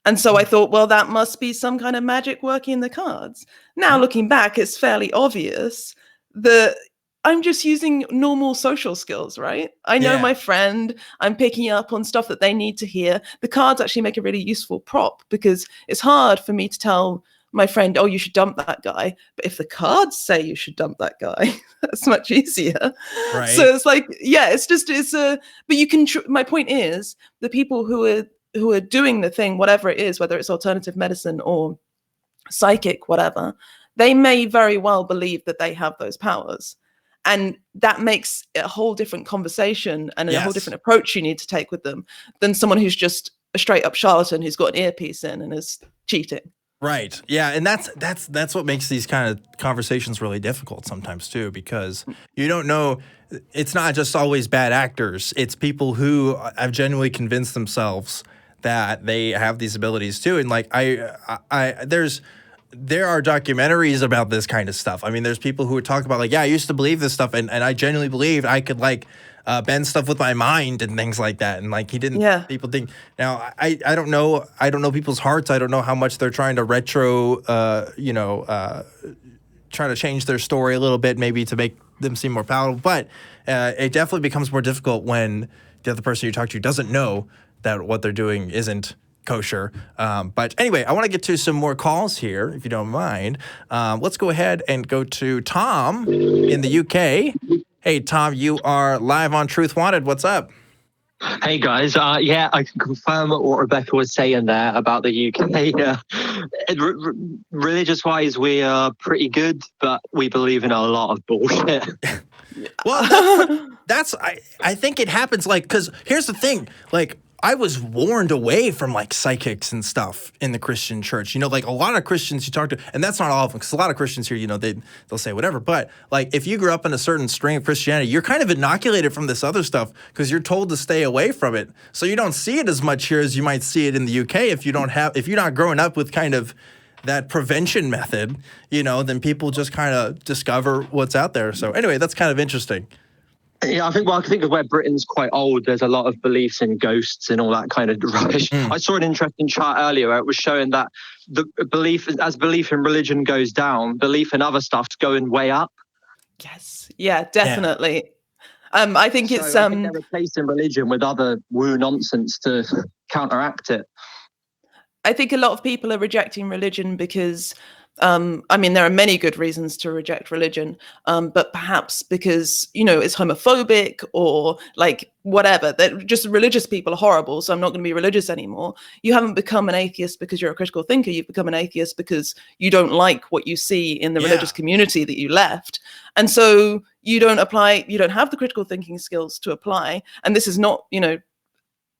And so I thought, well, that must be some kind of magic working in the cards. Now, looking back, it's fairly obvious that I'm just using normal social skills, right? I know my friend, I'm picking up on stuff that they need to hear. The cards actually make a really useful prop, because it's hard for me to tell my friend, oh, you should dump that guy. But if the cards say you should dump that guy, that's much easier. Right. So it's like, but you can, my point is, the people who are doing the thing, whatever it is, whether it's alternative medicine or psychic, whatever, they may very well believe that they have those powers. And that makes a whole different conversation and a whole different approach you need to take with them than someone who's just a straight up charlatan who's got an earpiece in and is cheating. Right. Yeah. And that's what makes these kind of conversations really difficult sometimes too, because you don't know. It's not just always bad actors. It's people who have genuinely convinced themselves that they have these abilities too. And like there are documentaries about this kind of stuff. I mean, there's people who would talk about like, yeah, I used to believe this stuff, and I genuinely believed I could like bend stuff with my mind and things like that. And like he didn't. Yeah. People think now. I don't know. I don't know people's hearts. I don't know how much they're trying to trying to change their story a little bit, maybe to make them seem more palatable. But it definitely becomes more difficult when the other person you talk to doesn't know that what they're doing isn't kosher. But anyway, I want to get to some more calls here, if you don't mind. Let's go ahead and go to Tom in the UK. Hey, Tom, you are live on Truth Wanted. What's up? Hey, guys. Yeah, I can confirm what Rebecca was saying there about the UK. Religious-wise, we are pretty good, but we believe in a lot of bullshit. Well, I think it happens like, because here's the thing, like, I was warned away from like psychics and stuff in the Christian church. You know, like a lot of Christians you talk to, and that's not all of them, because a lot of Christians here, you know, they'll say whatever. But like if you grew up in a certain strain of Christianity, you're kind of inoculated from this other stuff because you're told to stay away from it. So you don't see it as much here as you might see it in the UK if you're not growing up with kind of that prevention method, you know, then people just kind of discover what's out there. So anyway, that's kind of interesting. Yeah, I think of where Britain's quite old, there's a lot of beliefs in ghosts and all that kind of rubbish. I saw an interesting chart earlier where it was showing that the belief in religion goes down, belief in other stuff's going way up. Yes. Yeah, definitely. Yeah. I think it's I think they're replacing religion with other woo nonsense to counteract it. I think a lot of people are rejecting religion because I mean, there are many good reasons to reject religion, but perhaps because, you know, it's homophobic or like whatever, that just religious people are horrible, so I'm not going to be religious anymore. You haven't become an atheist because you're a critical thinker. You've become an atheist because you don't like what you see in the religious community that you left. And so you don't have the critical thinking skills to apply. And this is not, you know,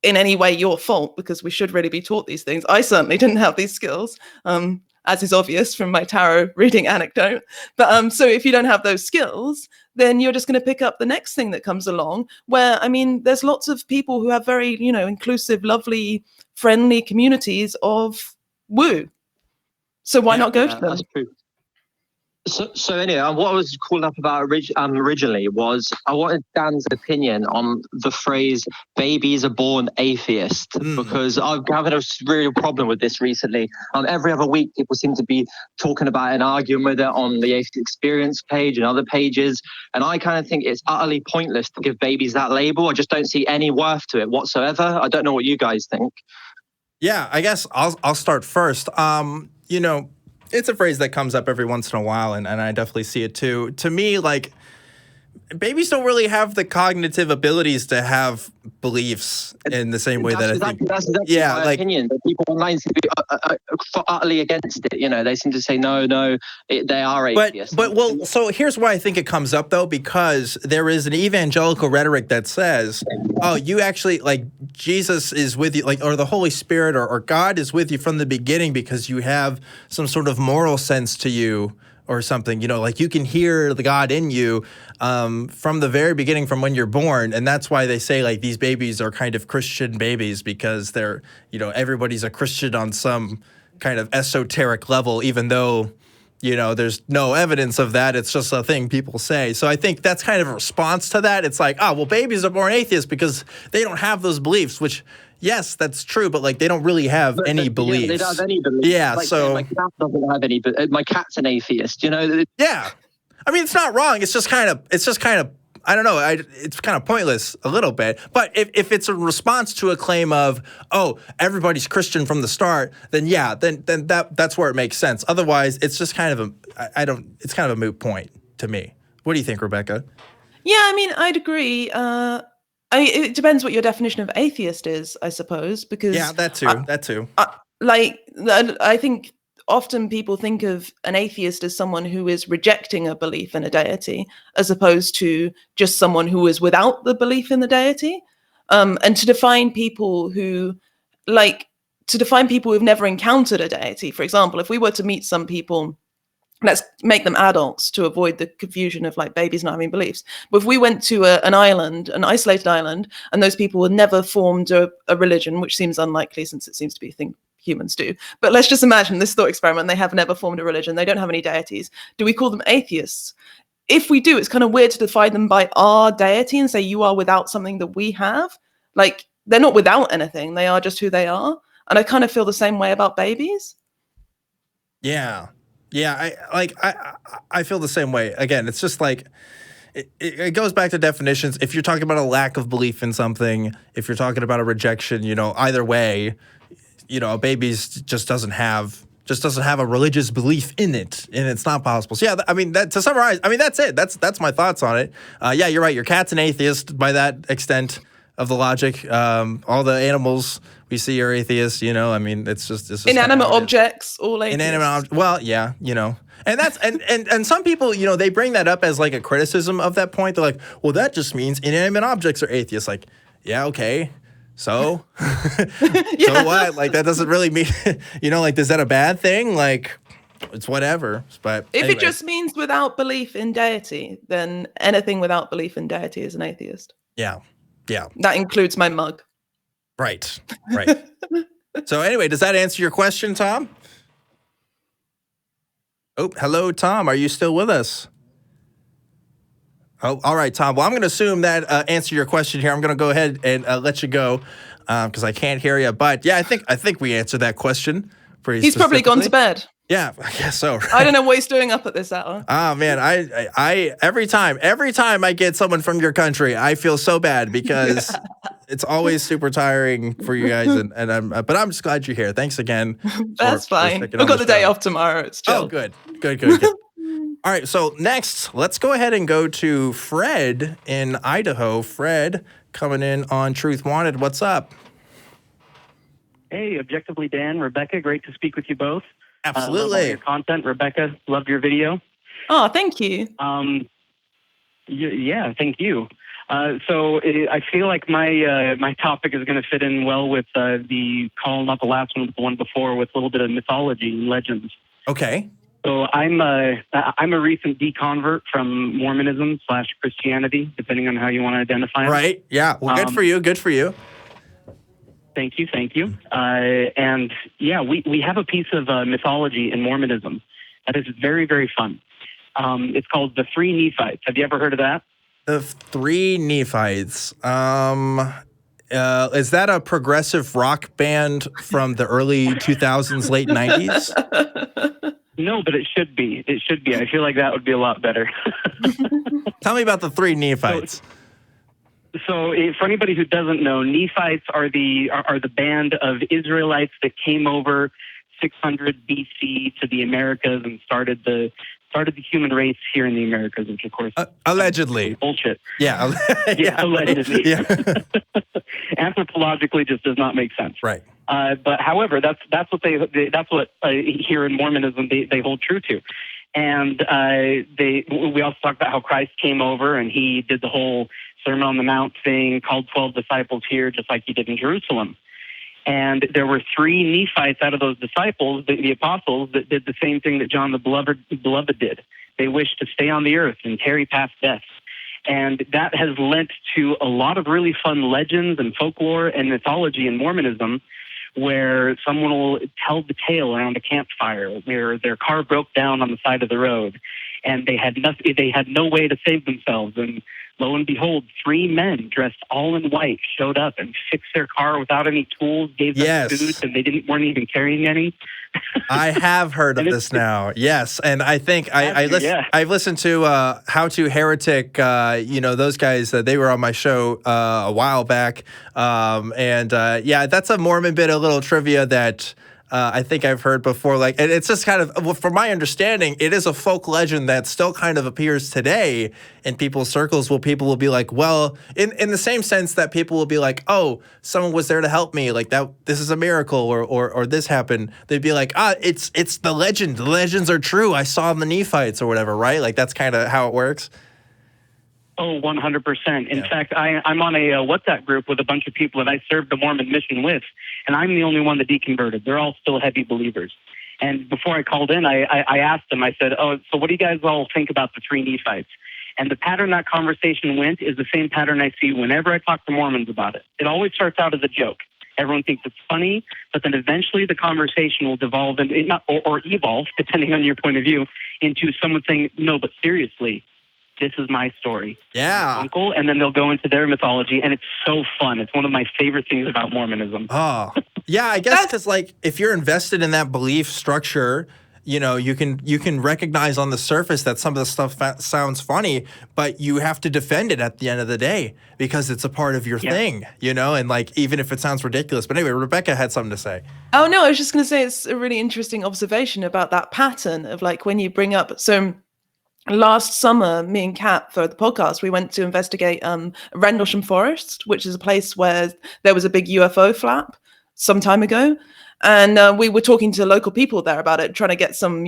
in any way your fault, because we should really be taught these things. I certainly didn't have these skills. As is obvious from my tarot reading anecdote. But so if you don't have those skills, then you're just going to pick up the next thing that comes along, where, I mean, there's lots of people who have very, you know, inclusive, lovely, friendly communities of woo. So why not go to them? That's true. So anyway, what I was calling up about originally was I wanted Dan's opinion on the phrase "babies are born atheist" because I've having a real problem with this recently. Every other week, people seem to be talking about it and arguing with it on the Atheist Experience page and other pages, and I kind of think it's utterly pointless to give babies that label. I just don't see any worth to it whatsoever. I don't know what you guys think. Yeah, I guess I'll start first. You know, it's a phrase that comes up every once in a while, and I definitely see it too. To me, like, babies don't really have the cognitive abilities to have beliefs in the same way that I think. That's exactly my opinion. But people online seem to be utterly against it. You know, they seem to say no, they are atheists. But so here's why I think it comes up though, because there is an evangelical rhetoric that says, oh, you actually, like, Jesus is with you, like, or the Holy Spirit or God is with you from the beginning because you have some sort of moral sense to you. Or something, you know, like you can hear the God in you from the very beginning, from when you're born. And that's why they say, like, these babies are kind of Christian babies because they're, you know, everybody's a Christian on some kind of esoteric level, even though, you know, there's no evidence of that. It's just a thing people say. So I think that's kind of a response to that. It's like, oh, well, babies are born atheists because they don't have those beliefs, which, yes, that's true, but, like, they don't really have any beliefs. Yeah, they don't have any beliefs. Yeah, like, so my cat doesn't have any. My cat's an atheist. You know. Yeah, I mean, it's not wrong. It's just kind of. I don't know. It's kind of pointless a little bit. But if it's a response to a claim of, oh, everybody's Christian from the start, then yeah, then that's where it makes sense. Otherwise, it's just kind of it's kind of a moot point to me. What do you think, Rebecca? Yeah, I mean, I'd agree. It depends what your definition of atheist is, I suppose, because that too. I think often people think of an atheist as someone who is rejecting a belief in a deity, as opposed to just someone who is without the belief in the deity. And to define people who've never encountered a deity, for example, if we were to meet some people, let's make them adults to avoid the confusion of, like, babies not having beliefs. But if we went to an isolated island, and those people had never formed a religion, which seems unlikely since it seems to be a thing humans do. But let's just imagine this thought experiment. They have never formed a religion. They don't have any deities. Do we call them atheists? If we do, it's kind of weird to define them by our deity and say you are without something that we have. Like, they're not without anything. They are just who they are. And I kind of feel the same way about babies. Yeah. Yeah, I feel the same way. Again, it's just like it goes back to definitions. If you're talking about a lack of belief in something, if you're talking about a rejection, you know, either way, you know, a baby just doesn't have a religious belief in it, and it's not possible. So yeah, I mean, to summarize, I mean, that's it. That's my thoughts on it. Yeah, you're right. Your cat's an atheist by that extent of the logic. All the animals we see are atheists, you know. I mean, it's just inanimate objects, all atheists. Well, yeah, you know. And that's and some people, you know, they bring that up as like a criticism of that point. They're like, well, that just means inanimate objects are atheists. Like, yeah, okay. So, so what? Like, that doesn't really mean, you know, like, is that a bad thing? Like, it's whatever. But if it just means without belief in deity, then anything without belief in deity is an atheist. Yeah. Yeah. That includes my mug. Right. So anyway, does that answer your question, Tom? Oh, hello, Tom. Are you still with us? Oh, all right, Tom. Well, I'm going to assume that answered your question here. I'm going to go ahead and let you go because I can't hear you. But yeah, I think we answered that question pretty. He's probably gone to bed. Yeah, I guess so. Right? I don't know what he's doing up at this hour. Oh man, I every time I get someone from your country, I feel so bad because it's always super tiring for you guys, but I'm just glad you're here. Thanks again. That's fine. We've got the day off tomorrow. It's chill. Oh, good. All right, so next, let's go ahead and go to Fred in Idaho. Fred, coming in on Truth Wanted. What's up? Hey, ObjectivelyDan, Rebecca, great to speak with you both. Absolutely. Love your content, Rebecca. Loved your video. Oh, thank you. Yeah, thank you. So I feel like my topic is going to fit in well with the call, not the last one, but the one before, with a little bit of mythology and legends. Okay. So I'm a recent deconvert from Mormonism / Christianity, depending on how you want to identify it. Right. Yeah. Well, good for you. Good for you. Thank you. And yeah, we have a piece of mythology in Mormonism that is very, very fun. It's called The Three Nephites. Have you ever heard of that? The Three Nephites. Is that a progressive rock band from the early 2000s, late 90s? No, but it should be. It should be. I feel like that would be a lot better. Tell me about the Three Nephites. So, for anybody who doesn't know, Nephites are the band of Israelites that came over 600 BC to the Americas and started the human race here in the Americas, which of course allegedly bullshit. Yeah, yeah, allegedly. Yeah. Anthropologically, just does not make sense. Right. But however, that's what here in Mormonism they hold true to. And we also talk about how Christ came over and he did the whole Sermon on the Mount thing, called 12 disciples here, just like he did in Jerusalem. And there were three Nephites out of those disciples, the apostles, that did the same thing that John the Beloved did. They wished to stay on the earth and tarry past death. And that has lent to a lot of really fun legends and folklore and mythology in Mormonism, where someone will tell the tale around a campfire where their car broke down on the side of the road and they had no way to save themselves. And lo and behold, three men dressed all in white showed up and fixed their car without any tools, gave them food, and they weren't even carrying any. I have heard of this now. Yes, and I think I've listened to How to Heretic. Those guys. They were on my show a while back, that's a Mormon bit, a little trivia that I think I've heard before. Like, and it's just kind of, from my understanding, it is a folk legend that still kind of appears today in people's circles, where people will be like, well, in the same sense that people will be like, oh, someone was there to help me, like that, this is a miracle, or this happened. They'd be like, it's the legend. The legends are true. I saw the Nephites or whatever, right? Like that's kind of how it works. Oh, 100%. In fact, I'm on a WhatsApp group with a bunch of people that I served the Mormon mission with, and I'm the only one that deconverted. They're all still heavy believers. And before I called in, I asked them, I said, oh, so what do you guys all think about the three Nephites? And the pattern that conversation went is the same pattern I see whenever I talk to Mormons about it. It always starts out as a joke. Everyone thinks it's funny, but then eventually the conversation will devolve or evolve, depending on your point of view, into someone saying, no, but seriously, this is my story. Yeah. Uncle, and then they'll go into their mythology, and it's so fun. It's one of my favorite things about Mormonism. Oh, yeah, I guess because, like, if you're invested in that belief structure, you can recognize on the surface that some of the stuff sounds funny, but you have to defend it at the end of the day because it's a part of your thing, and, like, even if it sounds ridiculous. But anyway, Rebecca had something to say. Oh, no, I was just going to say it's a really interesting observation about that pattern of, like, when you bring up... So last summer, me and Kat, for the podcast, we went to investigate Rendlesham Forest, which is a place where there was a big UFO flap some time ago. And we were talking to local people there about it, trying to get some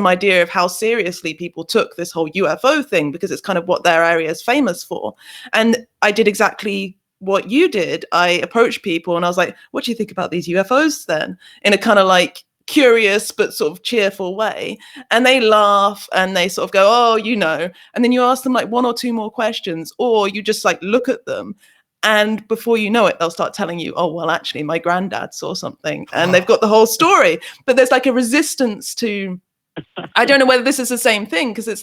idea of how seriously people took this whole UFO thing, because it's kind of what their area is famous for. And I did exactly what you did. I approached people and I was like, what do you think about these UFOs then? In a kind of like curious but sort of cheerful way, and they laugh and they sort of go, oh, and then you ask them like one or two more questions, or you just like look at them, and before you know it, they'll start telling you, oh, well, actually my granddad saw something, and they've got the whole story. But there's like a resistance to, I don't know whether this is the same thing, because it's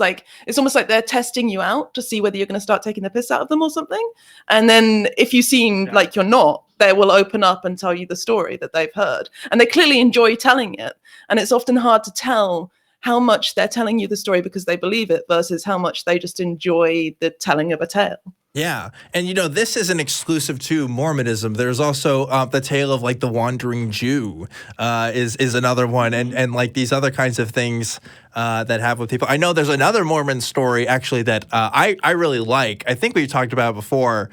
almost like they're testing you out to see whether you're going to start taking the piss out of them or something. And then if you seem like you're not, they will open up and tell you the story that they've heard. And they clearly enjoy telling it. And it's often hard to tell how much they're telling you the story because they believe it versus how much they just enjoy the telling of a tale. Yeah. And, this isn't exclusive to Mormonism. There's also the tale of, like, the wandering Jew is another one. And like, these other kinds of things that have with people. I know there's another Mormon story, actually, that I really like. I think we've talked about it before.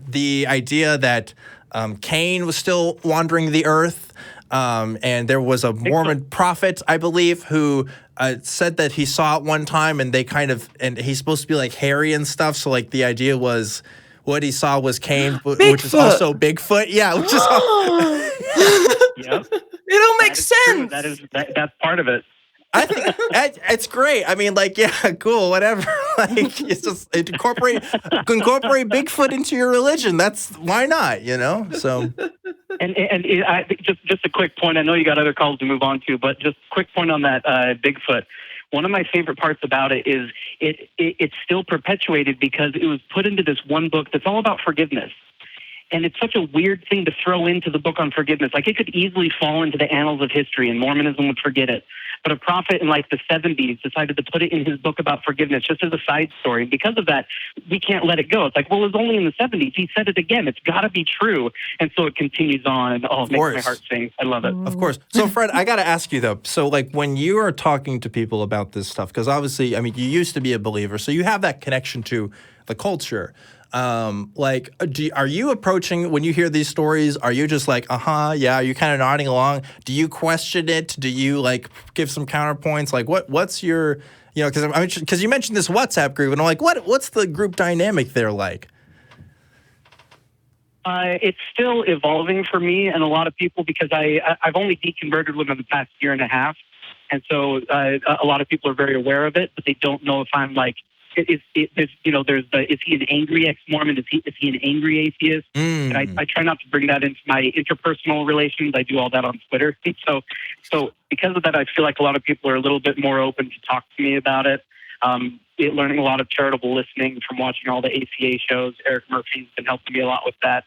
The idea that Cain was still wandering the earth. And there was a Mormon prophet, I believe, who said that he saw it one time, and and he's supposed to be like hairy and stuff. So, like, the idea was what he saw was Cain, which is also Bigfoot. Yeah, which is Yep. It all makes sense. That's part of it. I think it's great. I mean, like, yeah, cool, whatever. Like, it's just incorporate Bigfoot into your religion. Why not? So. And just a quick point. I know you got other calls to move on to, but just quick point on that Bigfoot. one of my favorite parts about it is it's still perpetuated because it was put into this one book that's all about forgiveness. And it's such a weird thing to throw into the book on forgiveness. Like, it could easily fall into the annals of history and Mormonism would forget it. But a prophet in like the 70s decided to put it in his book about forgiveness just as a side story. And because of that, we can't let it go. It's like, well, it was only in the 70s. He said it again. It's got to be true. And so it continues on. And it makes my heart sing. I love it. Of course. So, Fred, I got to ask you, though. So, like, when you are talking to people about this stuff, because obviously, I mean, you used to be a believer, so you have that connection to the culture. Like, are you approaching, when you hear these stories, are you just like, yeah, are you kind of nodding along? Do you question it? Do you, like, give some counterpoints? Like, what's your, because you mentioned this WhatsApp group, and I'm like, what's the group dynamic there like? It's still evolving for me and a lot of people, because I've only deconverted within the past year and a half. And so a lot of people are very aware of it, but they don't know if I'm like, is he an angry ex-Mormon? Is he an angry atheist? And I try not to bring that into my interpersonal relations. I do all that on Twitter. So because of that, I feel like a lot of people are a little bit more open to talk to me about it. Learning a lot of charitable listening from watching all the ACA shows. Eric Murphy's been helping me a lot with that.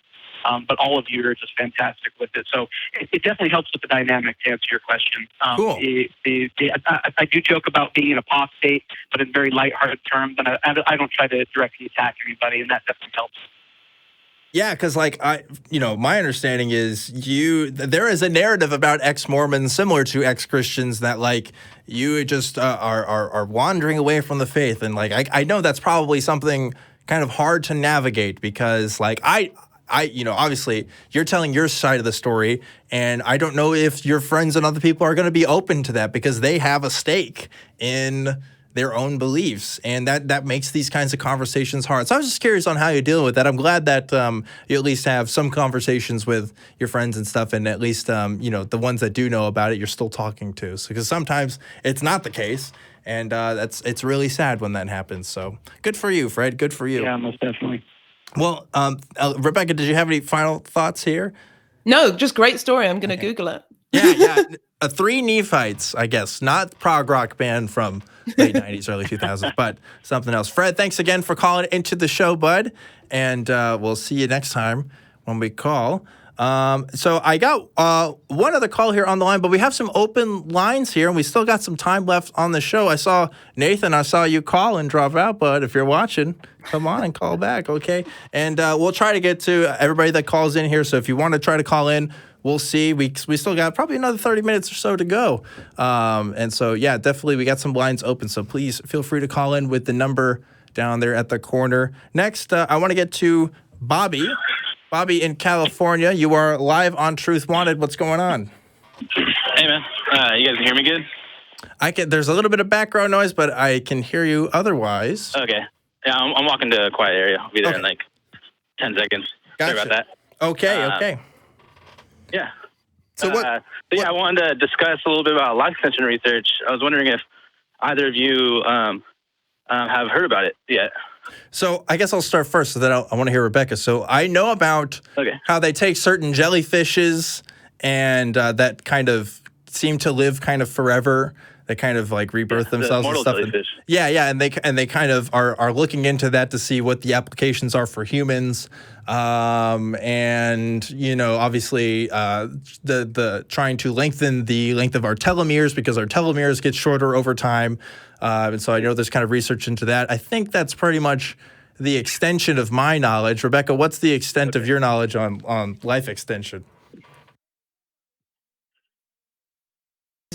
But all of you are just fantastic with it. So it definitely helps with the dynamic, to answer your question. Cool. I do joke about being an apostate, but in very lighthearted terms. And I don't try to directly attack anybody, and that definitely helps. Yeah, because like my understanding is there is a narrative about ex-Mormons similar to ex-Christians that like you just are wandering away from the faith, and like I know that's probably something kind of hard to navigate because like I obviously you're telling your side of the story, and I don't know if your friends and other people are going to be open to that because they have a stake in their own beliefs, and that makes these kinds of conversations hard. So I was just curious on how you deal with that. I'm glad that you at least have some conversations with your friends and stuff, and at least the ones that do know about it, you're still talking to. So because sometimes it's not the case, and it's really sad when that happens. So good for you, Fred. Good for you. Yeah, most definitely. Well, Rebecca, did you have any final thoughts here? No, just great story. I'm going to Google it. Yeah. Three Nephites, I guess. Not prog rock band from late 90s, early 2000s, but something else. Fred, thanks again for calling into the show, bud. And we'll see you next time when we call. So I got one other call here on the line, but we have some open lines here, and we still got some time left on the show. I saw Nathan, I saw you call and drop out, but if you're watching, come on and call back, okay? And we'll try to get to everybody that calls in here. So if you want to try to call in, we'll see. We still got probably another 30 minutes or so to go. And so, yeah, definitely we got some lines open. So please feel free to call in with the number down there at the corner. Next, I want to get to Bobby. Bobby in California, you are live on Truth Wanted. What's going on? Hey, man. You guys can hear me good? There's a little bit of background noise, but I can hear you otherwise. Okay. Yeah, I'm walking to a quiet area. I'll be there in like 10 seconds. Gotcha. Sorry about that. Okay. Yeah. So I wanted to discuss a little bit about life extension research. I was wondering if either of you have heard about it yet. So I guess I'll start first, so then I want to hear Rebecca. So I know about how they take certain jellyfishes and that kind of seem to live kind of forever. They kind of like rebirth themselves and stuff. And they kind of are looking into that to see what the applications are for humans. And obviously the trying to lengthen the length of our telomeres because our telomeres get shorter over time. And so I know there's kind of research into that. I think that's pretty much the extension of my knowledge. Rebecca, what's the extent of your knowledge on life extension?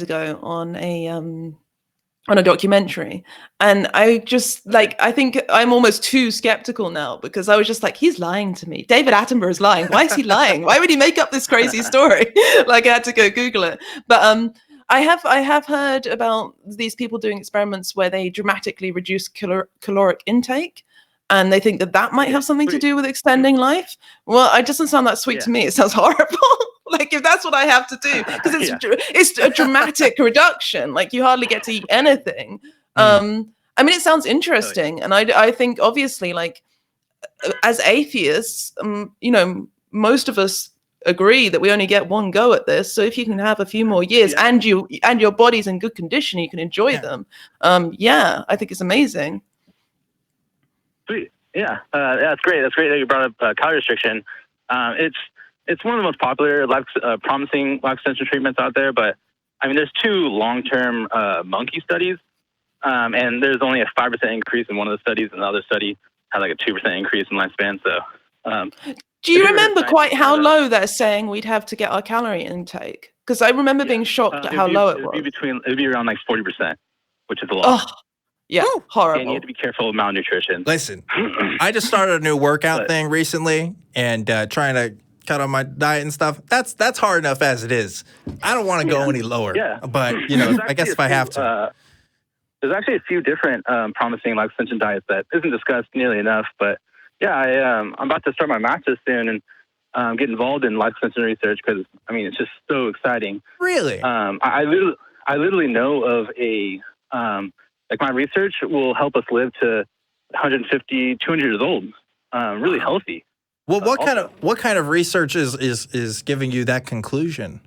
Ago on a documentary, and I just I think I'm almost too skeptical now because I was just like, he's lying to me. David Attenborough is lying. Why is he lying? Why would he make up this crazy story? Like, I had to go Google it. But I have heard about these people doing experiments where they dramatically reduce caloric intake, and they think that might have something to do with extending life. Well, it doesn't sound that sweet to me. It sounds horrible. Like, if that's what I have to do, because it's a dramatic reduction. Like, you hardly get to eat anything. I mean, it sounds interesting, and I think obviously, like, as atheists, most of us agree that we only get one go at this. So if you can have a few more years and your body's in good condition, you can enjoy them. I think it's amazing. Sweet. Yeah, that's great. That's great that you brought up calorie restriction. It's one of the most popular promising life extension treatments out there. But I mean, there's 2 long-term monkey studies, and there's only a 5% increase in one of the studies, and the other study had like a 2% increase in lifespan. So, do you remember quite how low they're saying we'd have to get our calorie intake? Because I remember being shocked at how low it was. It'd be around like 40%, which is a lot. Oh, yeah, horrible. And you have to be careful of malnutrition. Listen, I just started a new workout thing recently, and trying to cut on my diet and stuff. That's hard enough as it is. I don't want to go any lower. Yeah. But I guess if I have to. There's actually a few different promising life extension diets that isn't discussed nearly enough. But yeah, I'm about to start my master's soon and get involved in life extension research because I mean it's just so exciting. Really? I literally know of a like my research will help us live to 150, 200 years old, really healthy. Well, what kind of research is giving you that conclusion?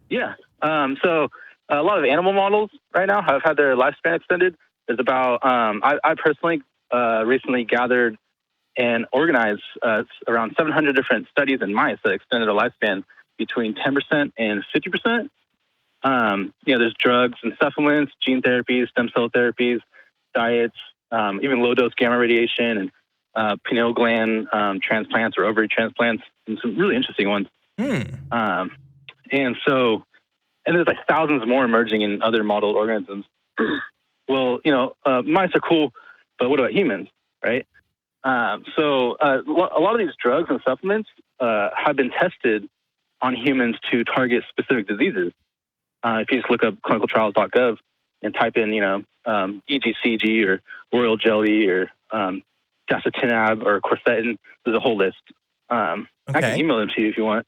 Yeah. So a lot of animal models right now have had their lifespan extended. There's about I personally recently gathered and organized around 700 different studies in mice that extended a lifespan between 10% and 50%. There's drugs and supplements, gene therapies, stem cell therapies, diets, even low dose gamma radiation and pineal gland transplants or ovary transplants, and some really interesting ones. And there's like thousands more emerging in other model organisms. Well, mice are cool, but what about humans, right? So a lot of these drugs and supplements have been tested on humans to target specific diseases. If you just look up clinicaltrials.gov and type in, EGCG or royal jelly or dasatinib or quercetin, there's a whole list. I can email them to you if you want.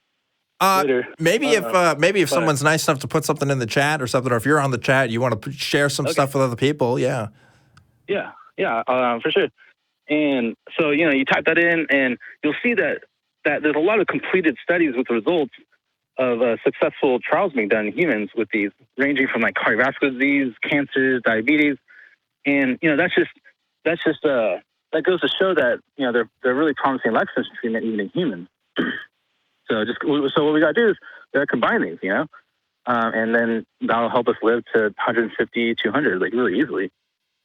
Maybe if someone's nice enough to put something in the chat or something, or if you're on the chat, you want to share some stuff with other people. Yeah, for sure. And so you type that in, and you'll see that there's a lot of completed studies with results of successful trials being done in humans with these, ranging from like cardiovascular disease, cancers, diabetes, and that goes to show that they're really promising life extension treatment even in humans. So what we got to do is combine these, and then that'll help us live to 150, 200, like really easily.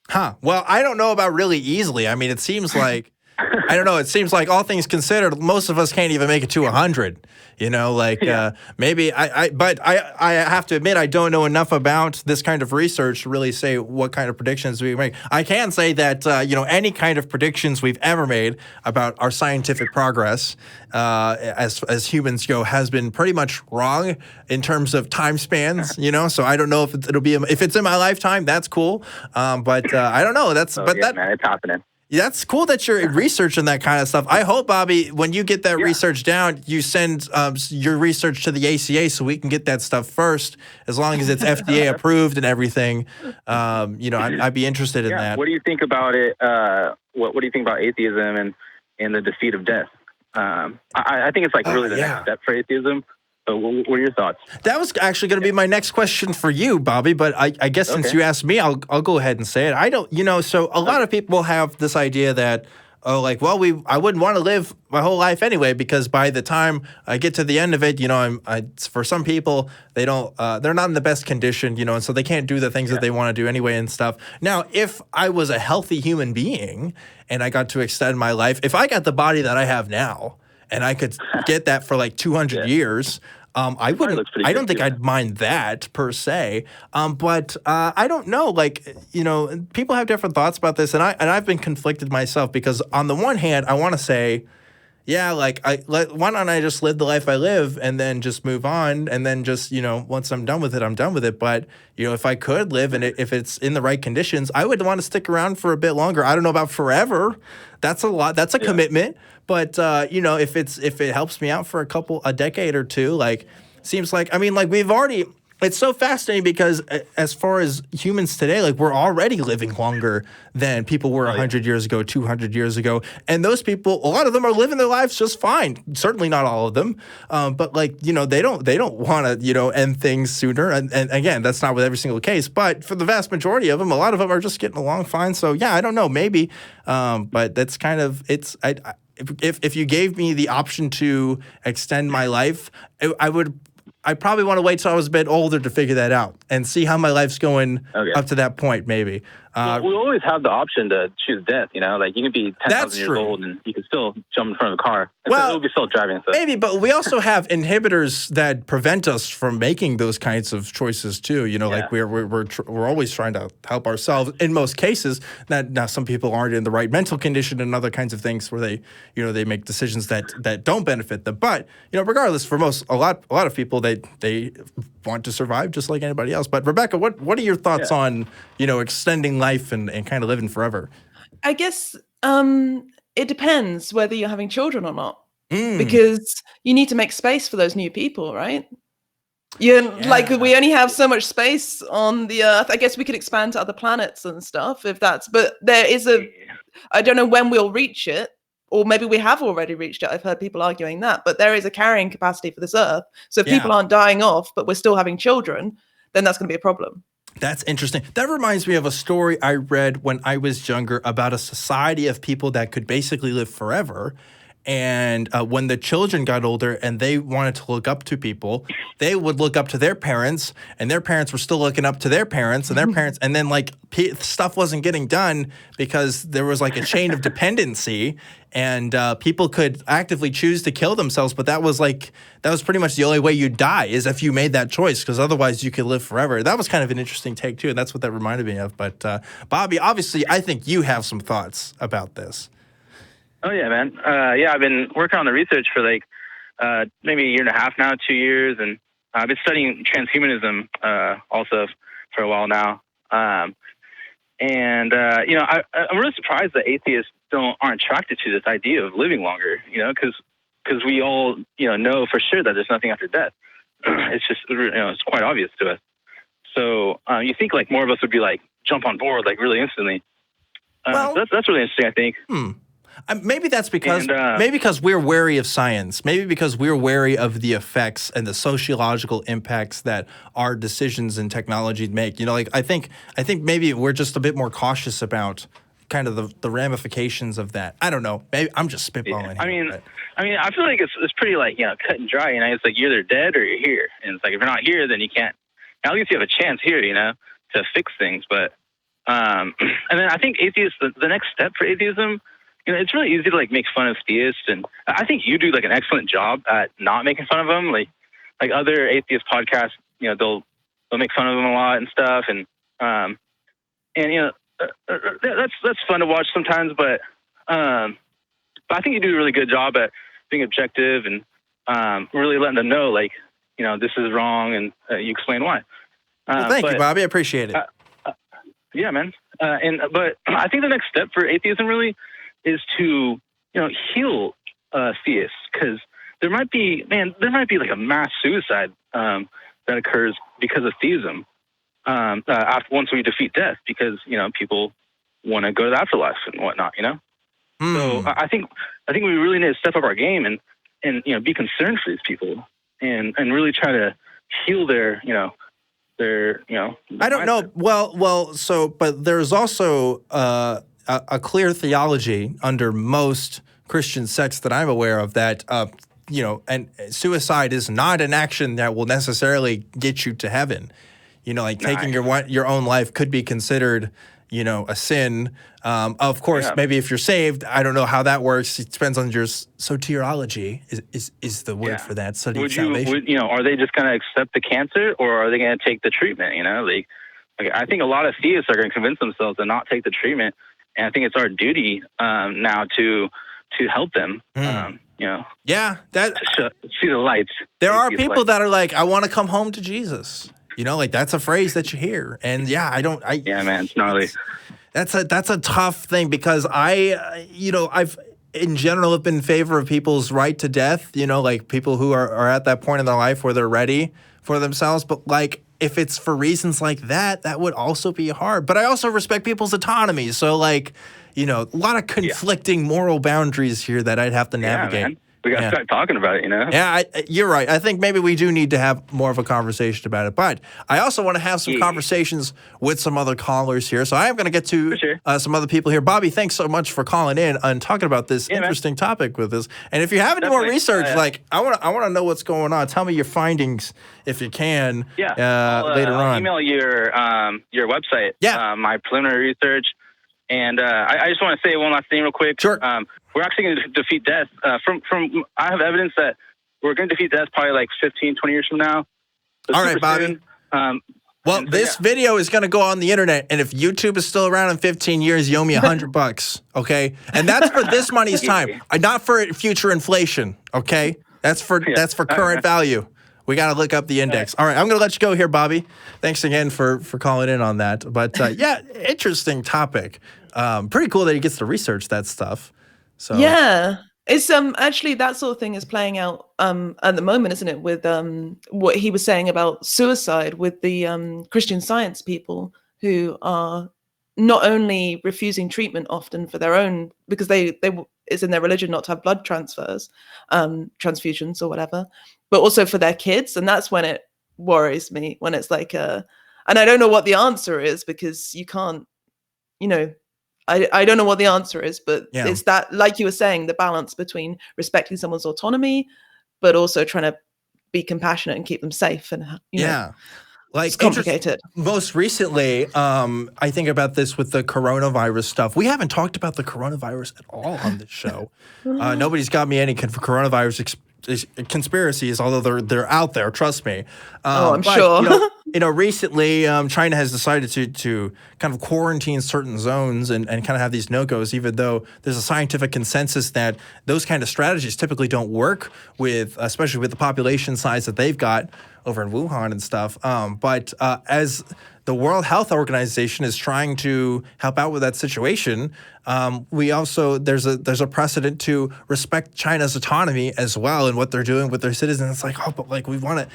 Huh. Well, I don't know about really easily. I mean, it seems like, I don't know. It seems like all things considered, most of us can't even make it to 100. Maybe but I have to admit, I don't know enough about this kind of research to really say what kind of predictions we make. I can say that, any kind of predictions we've ever made about our scientific progress as humans go has been pretty much wrong in terms of time spans, so I don't know if if it's in my lifetime, that's cool. But I don't know. Man, it's happening. That's cool that you're researching that kind of stuff. I hope, Bobby, when you get that research down, you send your research to the ACA so we can get that stuff first, as long as it's FDA approved and everything. I'd be interested in that. What do you think about it? What do you think about atheism and the defeat of death? I think it's like really the next step for atheism. So what are your thoughts? That was actually going to be my next question for you, Bobby, but I guess since you asked me, I'll go ahead and say it. I don't, so a lot of people have this idea that, I wouldn't want to live my whole life anyway, because by the time I get to the end of it, for some people, they don't, they're not in the best condition, and so they can't do the things that they want to do anyway and stuff. Now, if I was a healthy human being and I got to extend my life, if I got the body that I have now and I could get that for like 200 years, I don't think I'd mind that per se. But I don't know. People have different thoughts about this, and I've been conflicted myself, because on the one hand, I want to say, why don't I just live the life I live and then just move on, and then just once I'm done with it, I'm done with it. But if I could live and if it's in the right conditions, I would want to stick around for a bit longer. I don't know about forever. That's a lot. That's a commitment. But if it helps me out for a decade or two, seems like, we've already, It's so fascinating because as far as humans today, like we're already living longer than people were 100 years ago, 200 years ago. And those people, a lot of them are living their lives just fine. Certainly not all of them. But like, you know, they don't want to, you know, end things sooner. And again, that's not with every single case. But for the vast majority of them, a lot of them are just getting along fine. So yeah, I don't know, maybe. But that's kind of, if you gave me the option to extend my life, I probably want to wait till I was a bit older to figure that out and see how my life's going up to that point, maybe. We always have the option to choose death, you know? Like, you can be 10,000 years old and you can still jump in front of a car. Well, it'll be self-driving. So. Maybe, but we also have inhibitors that prevent us from making those kinds of choices, too. You know, like we're always trying to help ourselves in most cases. Now, some people aren't in the right mental condition and other kinds of things where they, you know, they make decisions that don't benefit them. But, you know, regardless, for a lot of people, they want to survive just like anybody else. But Rebecca, what are your thoughts on, you know, extending life and kind of living forever? I guess it depends whether you're having children or not, because you need to make space for those new people, right? Like we only have so much space on the Earth. I guess we could expand to other planets and stuff but there is I don't know when we'll reach it. Or maybe we have already reached it. I've heard people arguing that. But there is a carrying capacity for this Earth. So if people aren't dying off, but we're still having children, then that's going to be a problem. That's interesting. That reminds me of a story I read when I was younger about a society of people that could basically live forever. And when the children got older and they wanted to look up to people, they would look up to their parents, and their parents were still looking up to their parents and their parents. And then like stuff wasn't getting done because there was like a chain of dependency, and people could actively choose to kill themselves. But that was pretty much the only way you'd die is if you made that choice, because otherwise you could live forever. That was kind of an interesting take too. And that's what that reminded me of. But Bobby, obviously, I think you have some thoughts about this. Oh, yeah, man. I've been working on the research for like maybe a year and a half now, 2 years. And I've been studying transhumanism also for a while now. I'm really surprised that atheists aren't attracted to this idea of living longer, you know, because we all, you know for sure that there's nothing after death. It's just, you know, it's quite obvious to us. So you think like more of us would be like, jump on board like really instantly. That's really interesting, I think. Maybe that's because we're wary of science. Maybe because we're wary of the effects and the sociological impacts that our decisions and technology make. You know, like I think maybe we're just a bit more cautious about kind of the ramifications of that. I don't know. Maybe I'm just spitballing. Yeah. I mean, I feel like it's pretty like, you know, cut and dry. You know, it's like you're either dead or you're here, and it's like if you're not here, then you can't. At least you have a chance here, you know, to fix things. But and then I think atheists, the next step for atheism. You know, it's really easy to like make fun of theists, and I think you do like an excellent job at not making fun of them. Like other atheist podcasts, you know, they'll make fun of them a lot and stuff, and you know, that's fun to watch sometimes. But I think you do a really good job at being objective and really letting them know, like, you know, this is wrong, and you explain why. Well, thank you, Bobby. I appreciate it. Yeah, man. But I think the next step for atheism really is to, you know, heal theists, because there might be like a mass suicide that occurs because of theism once we defeat death, because, you know, people want to go to the afterlife and whatnot, you know. So I think we really need to step up our game and you know, be concerned for these people and really try to heal their I don't know. Well. So, but there's also a clear theology under most Christian sects that I'm aware of that, you know, and suicide is not an action that will necessarily get you to heaven. You know, like taking your own life could be considered, you know, a sin. Of course, maybe if you're saved, I don't know how that works. It depends on your soteriology is the word for that. Study salvation. You know, are they just going to accept the cancer, or are they going to take the treatment? You know, like I think a lot of theists are going to convince themselves to not take the treatment. And I think it's our duty now to help them, you know. Yeah, to see the lights. There are people that are like, I want to come home to Jesus. You know, like that's a phrase that you hear. And yeah, yeah, man, it's gnarly. That's a tough thing, because I've in general have been in favor of people's right to death, you know, like people who are at that point in their life where they're ready for themselves. But like, if it's for reasons like that, that would also be hard. But I also respect people's autonomy. So, like, a lot of conflicting moral boundaries here that I'd have to navigate. Yeah, man. We got to start talking about it, Yeah, you're right. I think maybe we do need to have more of a conversation about it. But I also want to have some conversations with some other callers here. So I am going to get to some other people here. Bobby, thanks so much for calling in and talking about this interesting topic with us. And if you have any more research, I want to know what's going on. Tell me your findings if you can. Later on. I'll email your website. My preliminary research. And I just want to say one last thing real quick. Sure. We're actually going to defeat death. From I have evidence that we're going to defeat death probably like 15, 20 years from now. All right, Bobby. This video is going to go on the internet, and if YouTube is still around in 15 years, you owe me $100, okay? And that's for this money's time, not for future inflation, okay? That's for current value. We got to look up the index. All right, I'm going to let you go here, Bobby. Thanks again for calling in on that. But interesting topic. Pretty cool that he gets to research that stuff. So it's actually that sort of thing is playing out at the moment, isn't it? With what he was saying about suicide with the Christian Science people who are not only refusing treatment often for their own, because they it's in their religion not to have blood transfusions or whatever, but also for their kids. And that's when it worries me, when it's like and I don't know what the answer is, because you can't, I don't know what the answer is, but it's that, like you were saying, the balance between respecting someone's autonomy, but also trying to be compassionate and keep them safe. And like, it's complicated. Most recently, I think about this with the coronavirus stuff. We haven't talked about the coronavirus at all on this show. Nobody's got me any coronavirus conspiracies, although they're out there. Trust me. I'm sure. Recently, China has decided to kind of quarantine certain zones and kind of have these no-goes, even though there's a scientific consensus that those kind of strategies typically don't work especially with the population size that they've got over in Wuhan and stuff. But as the World Health Organization is trying to help out with that situation, we also there's a precedent to respect China's autonomy as well and what they're doing with their citizens. It's like, but like we want to.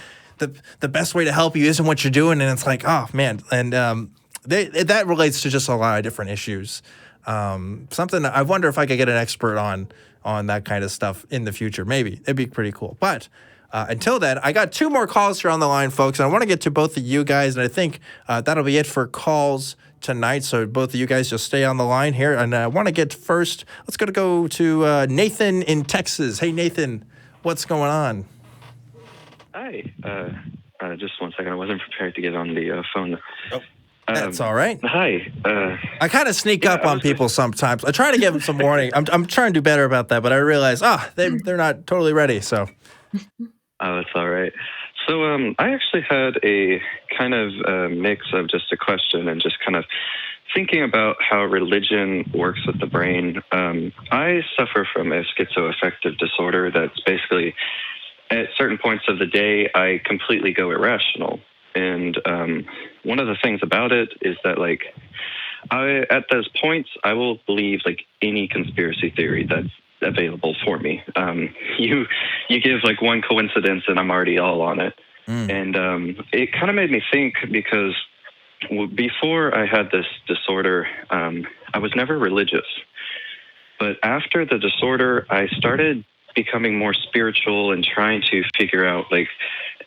The best way to help you isn't what you're doing, and it's like, oh man, and that relates to just a lot of different issues. Something I wonder if I could get an expert on that kind of stuff in the future. Maybe it'd be pretty cool. But until then, I got 2 more calls here on the line, folks, and I want to get to both of you guys, and I think that'll be it for calls tonight. So both of you guys just stay on the line here, and I want to get first. Let's go to Nathan in Texas. Hey, Nathan, what's going on? Hi. Just one second. I wasn't prepared to get on the phone. Oh, that's all right. Hi. I kind of sneak up on people sometimes. I try to give them some warning. I'm trying to do better about that, but I realize, they're not totally ready. So. Oh, that's all right. So I actually had a kind of mix of just a question and just kind of thinking about how religion works with the brain. I suffer from a schizo-effective disorder that's basically, at certain points of the day, I completely go irrational. And one of the things about it is that, like, at those points, I will believe, like, any conspiracy theory that's available for me. You give, like, one coincidence and I'm already all on it. And it kind of made me think, because before I had this disorder, I was never religious. But after the disorder, I started becoming more spiritual and trying to figure out, like,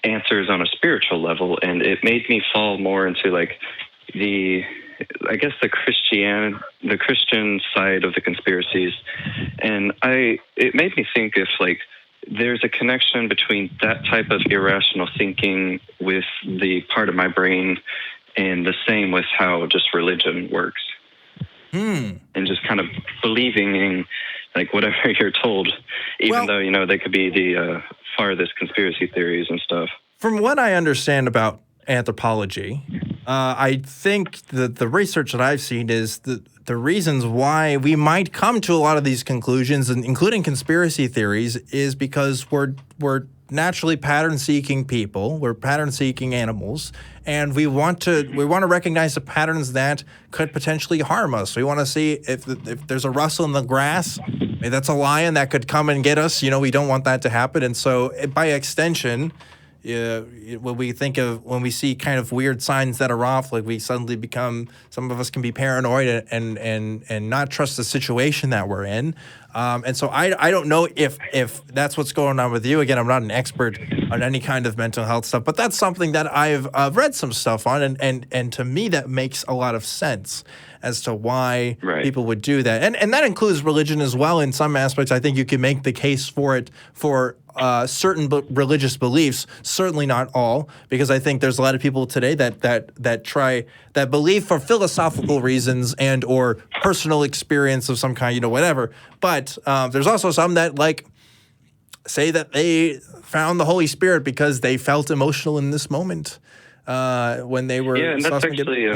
answers on a spiritual level, and it made me fall more into, like, the Christian side of the conspiracies. And it made me think if, like, there's a connection between that type of irrational thinking with the part of my brain, and the same with how just religion works. And just kind of believing in, like, whatever you're told, even though, they could be the farthest conspiracy theories and stuff. From what I understand about anthropology, I think that the research that I've seen is the reasons why we might come to a lot of these conclusions, and including conspiracy theories, is because we're naturally pattern-seeking people. We're pattern-seeking animals, and we want to recognize the patterns that could potentially harm us. We want to see if there's a rustle in the grass, maybe that's a lion that could come and get us. We don't want that to happen, and so by extension, when we see kind of weird signs that are off, like we suddenly become, some of us can be paranoid and not trust the situation that we're in. And so I don't know if that's what's going on with you. Again, I'm not an expert on any kind of mental health stuff, but that's something that I've read some stuff on, and to me that makes a lot of sense as to why people would do that. And that includes religion as well. In some aspects, I think you can make the case for it for certain religious beliefs, certainly not all, because I think there's a lot of people today that believe for philosophical reasons and or personal experience of some kind, whatever. But there's also some that say that they found the Holy Spirit because they felt emotional in this moment when they were. Yeah, and that's actually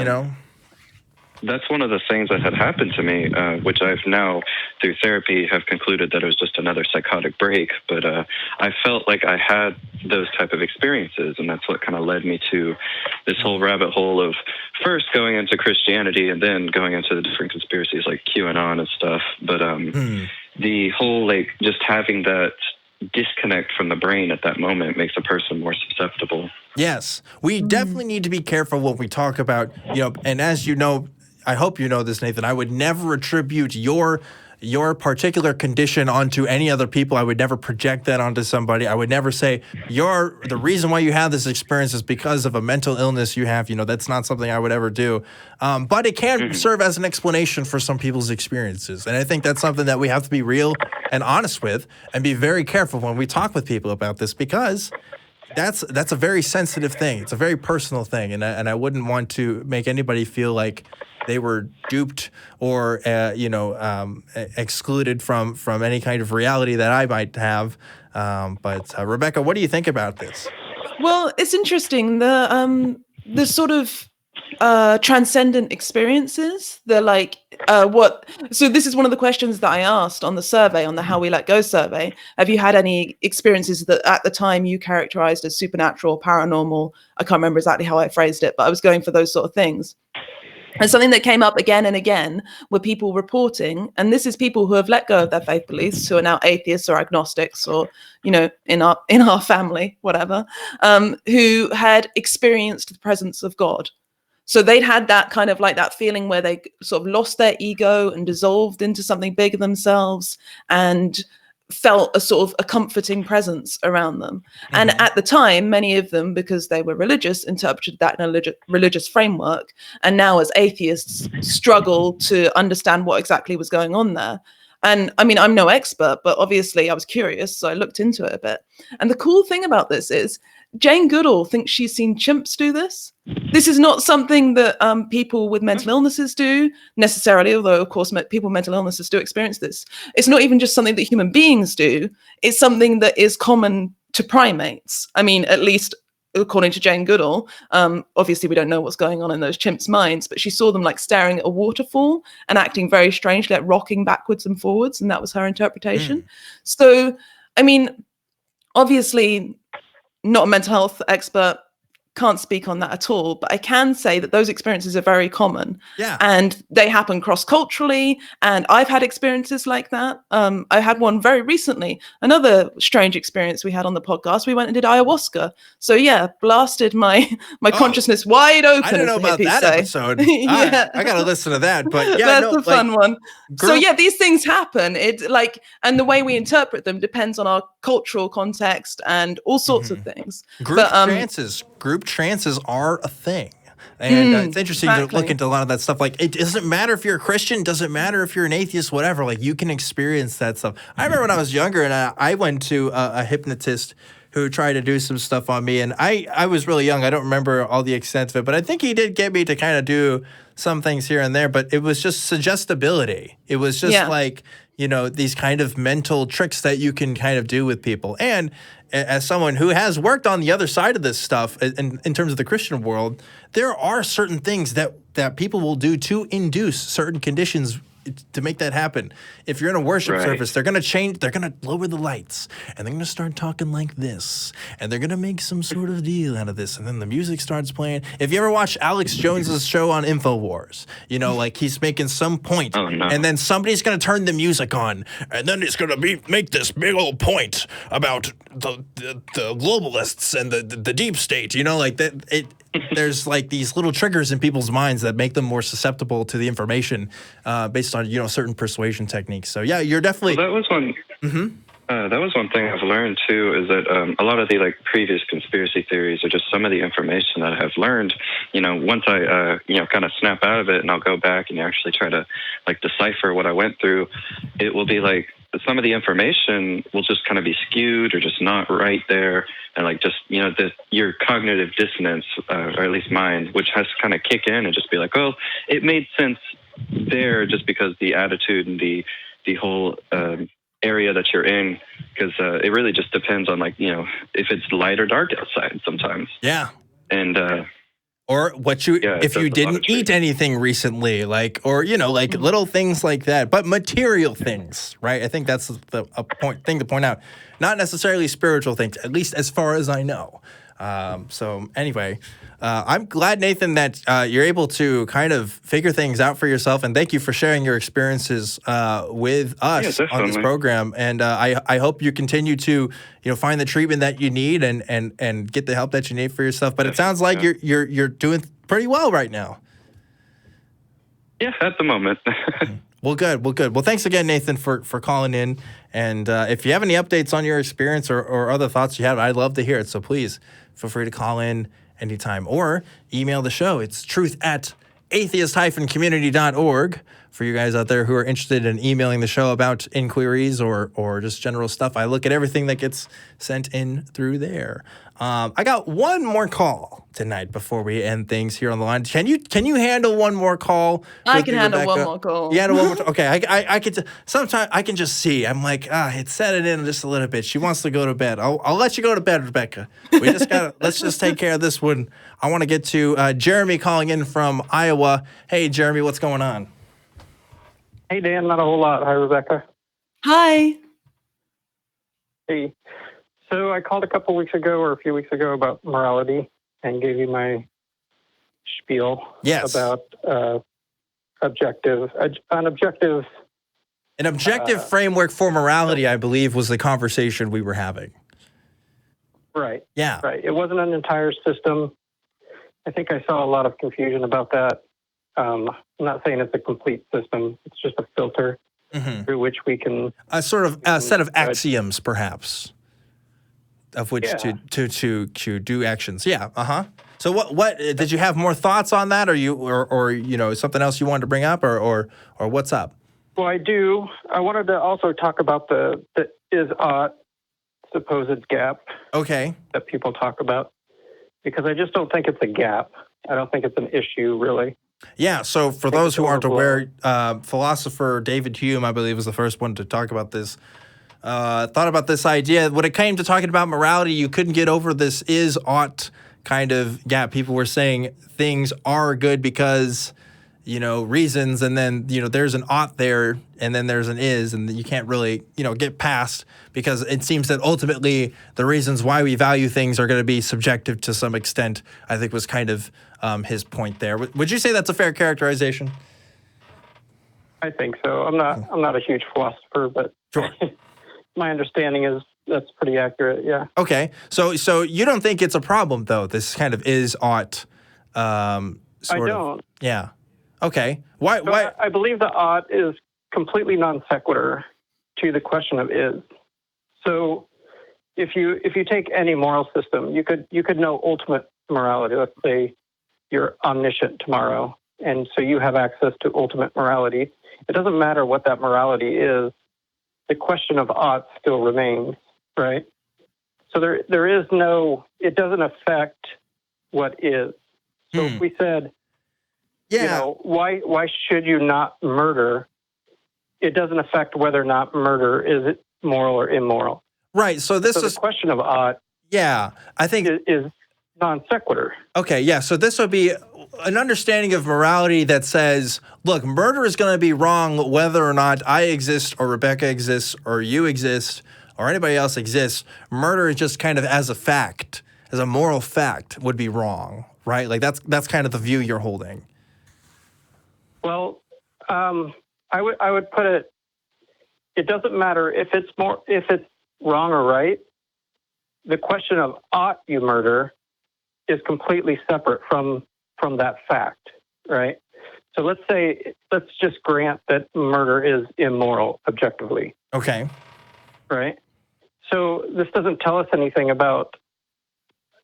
that's one of the things that had happened to me, which I've now, through therapy, have concluded that it was just another psychotic break. But I felt like I had those type of experiences, and that's what kind of led me to this whole rabbit hole of first going into Christianity and then going into the different conspiracies like QAnon and stuff. But the whole, just having that disconnect from the brain at that moment makes a person more susceptible. Yes, we definitely need to be careful when we talk about, and as you know, I hope you know this, Nathan, I would never attribute your particular condition onto any other people. I would never project that onto somebody. I would never say the reason why you have this experience is because of a mental illness you have. That's not something I would ever do. But it can serve as an explanation for some people's experiences. And I think that's something that we have to be real and honest with and be very careful when we talk with people about this, because that's a very sensitive thing. It's a very personal thing. And I wouldn't want to make anybody feel like they were duped or, excluded from any kind of reality that I might have. But Rebecca, what do you think about this? Well, it's interesting. The sort of transcendent experiences. They're what? So this is one of the questions that I asked on the survey, on the How We Let Go survey. Have you had any experiences that at the time you characterized as supernatural, paranormal? I can't remember exactly how I phrased it, but I was going for those sort of things. And something that came up again and again were people reporting, and this is people who have let go of their faith beliefs, who are now atheists or agnostics, or in our family, whatever, who had experienced the presence of God. So they'd had that kind of that feeling where they sort of lost their ego and dissolved into something bigger themselves, and felt a sort of a comforting presence around them. And at the time, many of them, because they were religious, interpreted that in a religious framework. And now as atheists, struggle to understand what exactly was going on there. And I mean, I'm no expert, but obviously I was curious, so I looked into it a bit. And the cool thing about this is Jane Goodall thinks she's seen chimps do this. This is not something that people with mental illnesses do necessarily, although, of course, people with mental illnesses do experience this. It's not even just something that human beings do. It's something that is common to primates. I mean, at least according to Jane Goodall. Obviously, we don't know what's going on in those chimps' minds, but she saw them staring at a waterfall and acting very strangely, rocking backwards and forwards, and that was her interpretation. So, I mean, obviously, not a mental health expert, can't speak on that at all, but I can say that those experiences are very common. Yeah. And they happen cross-culturally, and I've had experiences like that. I had one very recently, another strange experience we had on the podcast. We went and did ayahuasca. So yeah, blasted my consciousness wide open. I don't know about that episode. Yeah. I gotta listen to that, but yeah, that's a fun one. So yeah, these things happen. And the way we interpret them depends on our cultural context and all sorts of things. Group trances are a thing. And it's interesting to look into a lot of that stuff. It doesn't matter if you're a Christian, doesn't matter if you're an atheist, whatever. You can experience that stuff. I remember when I was younger and I went to a hypnotist who tried to do some stuff on me. And I was really young. I don't remember all the extent of it, but I think he did get me to kind of do some things here and there. But it was just suggestibility. It was just these kind of mental tricks that you can kind of do with people. And as someone who has worked on the other side of this stuff in terms of the Christian world, there are certain things that people will do to induce certain conditions to make that happen. If you're in a worship service, they're going to lower the lights, and they're going to start talking like this, and they're going to make some sort of deal out of this, and then the music starts playing. If you ever watch Alex Jones's show on InfoWars, like he's making some point, and then somebody's going to turn the music on, and then it's going to make this big old point about the globalists and the deep state, like that. There's like these little triggers in people's minds that make them more susceptible to the information based on certain persuasion techniques. So yeah, you're definitely. Well, that was one. That was one thing I've learned too, is that a lot of the previous conspiracy theories are just some of the information that I've learned. Once I kind of snap out of it and I'll go back and actually try to decipher what I went through, it will be some of the information will just kind of be skewed or just not right there, and your cognitive dissonance, or at least mine, which has to kind of kick in and just be like, oh, it made sense there just because the attitude and the whole area that you're in, because it really just depends on if it's light or dark outside sometimes. Yeah. And or what if you didn't eat anything recently, little things like that, but material things, right? I think that's thing to point out, not necessarily spiritual things, at least as far as I know. So anyway, I'm glad, Nathan, that you're able to kind of figure things out for yourself, and thank you for sharing your experiences with us on this program. And I hope you continue to find the treatment that you need and get the help that you need for yourself. But it sounds like you're doing pretty well right now. Yeah, at the moment. Well, good. Well, thanks again, Nathan, for calling in. And if you have any updates on your experience or other thoughts you have, I'd love to hear it. So please feel free to call in anytime or email the show. It's truth@atheist-community.org for you guys out there who are interested in emailing the show about inquiries or just general stuff. I look at everything that gets sent in through there. I got one more call tonight before we end things here on the line. Can you handle one more call? I can handle one more call. You handle one more okay, I could. Sometimes I can just see. I'm like, it set it in just a little bit. She wants to go to bed. I'll let you go to bed, Rebecca. We just let's just take care of this one. I want to get to Jeremy calling in from Iowa. Hey, Jeremy, what's going on? Hey, Dan. Not a whole lot. Hi, Rebecca. Hi. Hey. So I called a few weeks ago about morality and gave you my spiel about an objective framework for morality, I believe, was the conversation we were having. Right. Yeah. Right. It wasn't an entire system. I think I saw a lot of confusion about that. I'm not saying it's a complete system. It's just a filter through which we can... A sort of a set of axioms, perhaps, of which to do actions. Yeah. So what did you have more thoughts on that, or something else you wanted to bring up, or what's up? Well, I do. I wanted to also talk about the is-ought supposed gap. Okay. That people talk about, because I just don't think it's a gap. I don't think it's an issue, really. Yeah, so for those who aren't aware, philosopher David Hume, I believe, was the first one to talk about this. Thought about this idea. When it came to talking about morality, you couldn't get over this is-ought kind of gap. People were saying things are good because, reasons, and then, there's an ought there, and then there's an is, and you can't really, get past, because it seems that ultimately the reasons why we value things are going to be subjective to some extent, I think was kind of his point there. Would you say that's a fair characterization? I think so. I'm not a huge philosopher, but sure. My understanding is that's pretty accurate, yeah. Okay. So you don't think it's a problem, though, this kind of is-ought I don't. Yeah. Okay. Why? I believe the ought is completely non sequitur to the question of is. So if you take any moral system, you could know ultimate morality. Let's say you're omniscient tomorrow, and so you have access to ultimate morality. It doesn't matter what that morality is. The question of ought still remains, right? So there is no, it doesn't affect what is. So if we said, why should you not murder? It doesn't affect whether or not murder is moral or immoral. Right. So this is the question of ought. Yeah, I think is non sequitur. Okay. Yeah. So this would be an understanding of morality that says, look, murder is going to be wrong whether or not I exist or Rebecca exists or you exist or anybody else exists. Murder is just kind of as a fact, as a moral fact, would be wrong, right? Like that's kind of the view you're holding. Well, I would put it. It doesn't matter if it's wrong or right. The question of ought you murder is completely separate from that fact, right? So let's just grant that murder is immoral objectively. Okay. Right. So this doesn't tell us anything about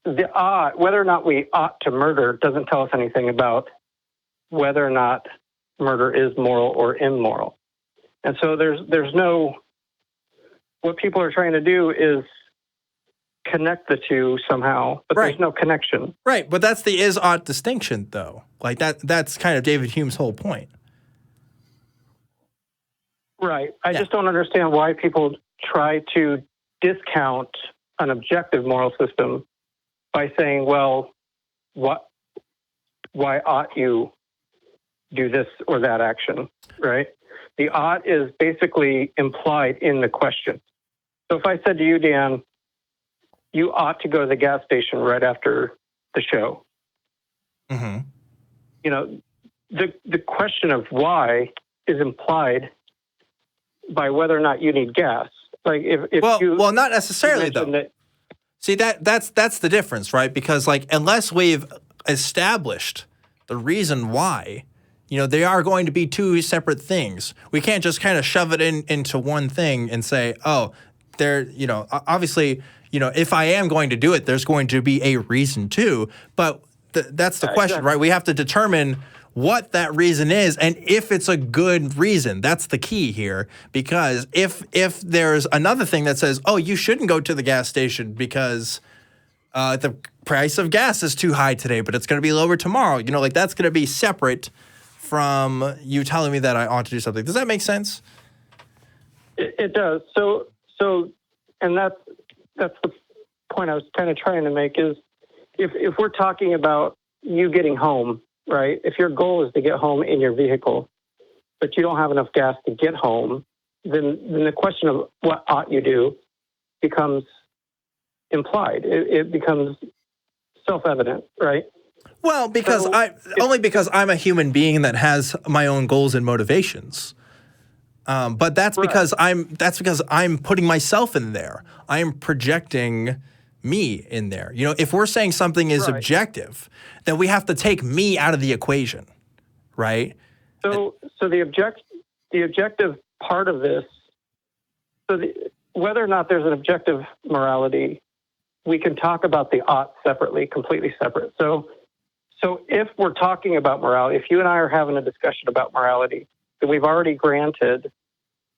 whether or not we ought to murder. Doesn't tell us anything about whether or not murder is moral or immoral. And so there's no, what people are trying to do is connect the two somehow, but right. There's no connection. Right, but that's the is-ought distinction, though. Like that's kind of David Hume's whole point. Right. I just don't understand why people try to discount an objective moral system by saying, well, why ought you do this or that action, right? The ought is basically implied in the question. So if I said to you, Dan, you ought to go to the gas station right after the show. Mm-hmm. You know, the question of why is implied by whether or not you need gas. Like well, not necessarily though. See, that's the difference, right? Because like unless we've established the reason why, you know, they are going to be two separate things. We can't just kind of shove it into one thing and say, oh, there, you know, obviously, you know, if I am going to do it, there's going to be a reason too. But that's the question, right? We have to determine what that reason is and if it's a good reason. That's the key here. Because if there's another thing that says, oh, you shouldn't go to the gas station because the price of gas is too high today, but it's going to be lower tomorrow. You know, like that's going to be separate from you telling me that I ought to do something. Does that make sense? It does. So, and that's the point I was kind of trying to make is if we're talking about you getting home, right? If your goal is to get home in your vehicle, but you don't have enough gas to get home, then the question of what ought you do becomes implied. It becomes self-evident, right? Well, because because I'm a human being that has my own goals and motivations. But that's because I'm putting myself in there. I am projecting me in there. You know, if we're saying something is objective, then we have to take me out of the equation, right? So the objective part of this, whether or not there's an objective morality, we can talk about the ought separately, completely separate. So if we're talking about morality, if you and I are having a discussion about morality, then we've already granted,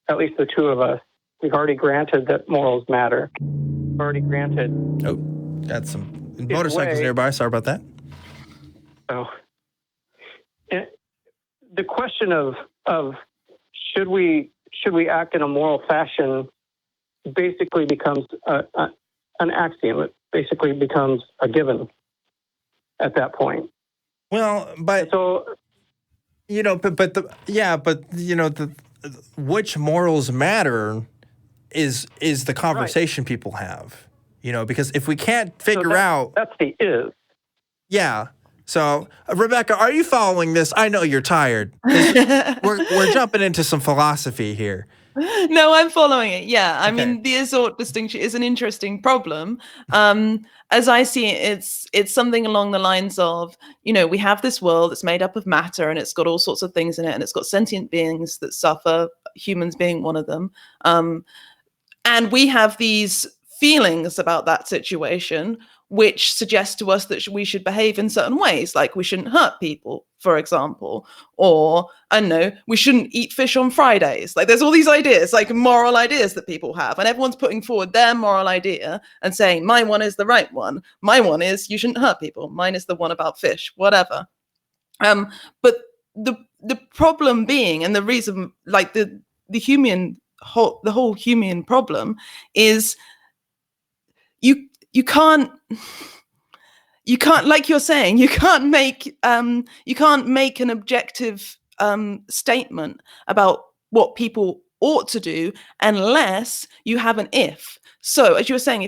at least the two of us, we've already granted that morals matter. We've already granted. Oh, got some motorcycles nearby. Sorry about that. So, the question of should we act in a moral fashion basically becomes an axiom. It basically becomes a given at that point. Well, but so you know, which morals matter is the conversation people have. You know, because if we can't figure out, that's the is. Yeah. So, Rebecca, are you following this? I know you're tired. We're jumping into some philosophy here. No, I'm following it. Yeah, I mean, the is-ought distinction is an interesting problem. As I see it, it's something along the lines of, you know, we have this world that's made up of matter and it's got all sorts of things in it and it's got sentient beings that suffer, humans being one of them. And we have these feelings about that situation, which suggest to us that we should behave in certain ways, like we shouldn't hurt people, for example, or, I don't know, we shouldn't eat fish on Fridays. Like there's all these ideas, like moral ideas that people have, and everyone's putting forward their moral idea and saying, my one is the right one. My one is you shouldn't hurt people. Mine is the one about fish, whatever. But the problem being, and the reason, like the whole human problem is you you can't, like you're saying, you can't make an objective statement about what people ought to do unless you have an if. So, as you were saying,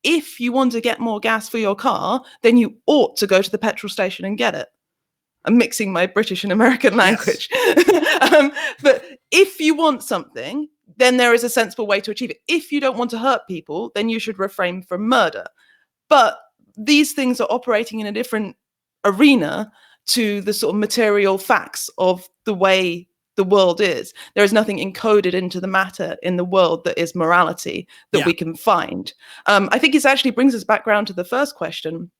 if you want to get more gas for your car, then you ought to go to the petrol station and get it. I'm mixing my British and American language. Yes. But if you want something, then there is a sensible way to achieve it. If you don't want to hurt people, then you should refrain from murder. But these things are operating in a different arena to the sort of material facts of the way the world is. There is nothing encoded into the matter in the world that is morality that we can find. I think it actually brings us back around to the first question.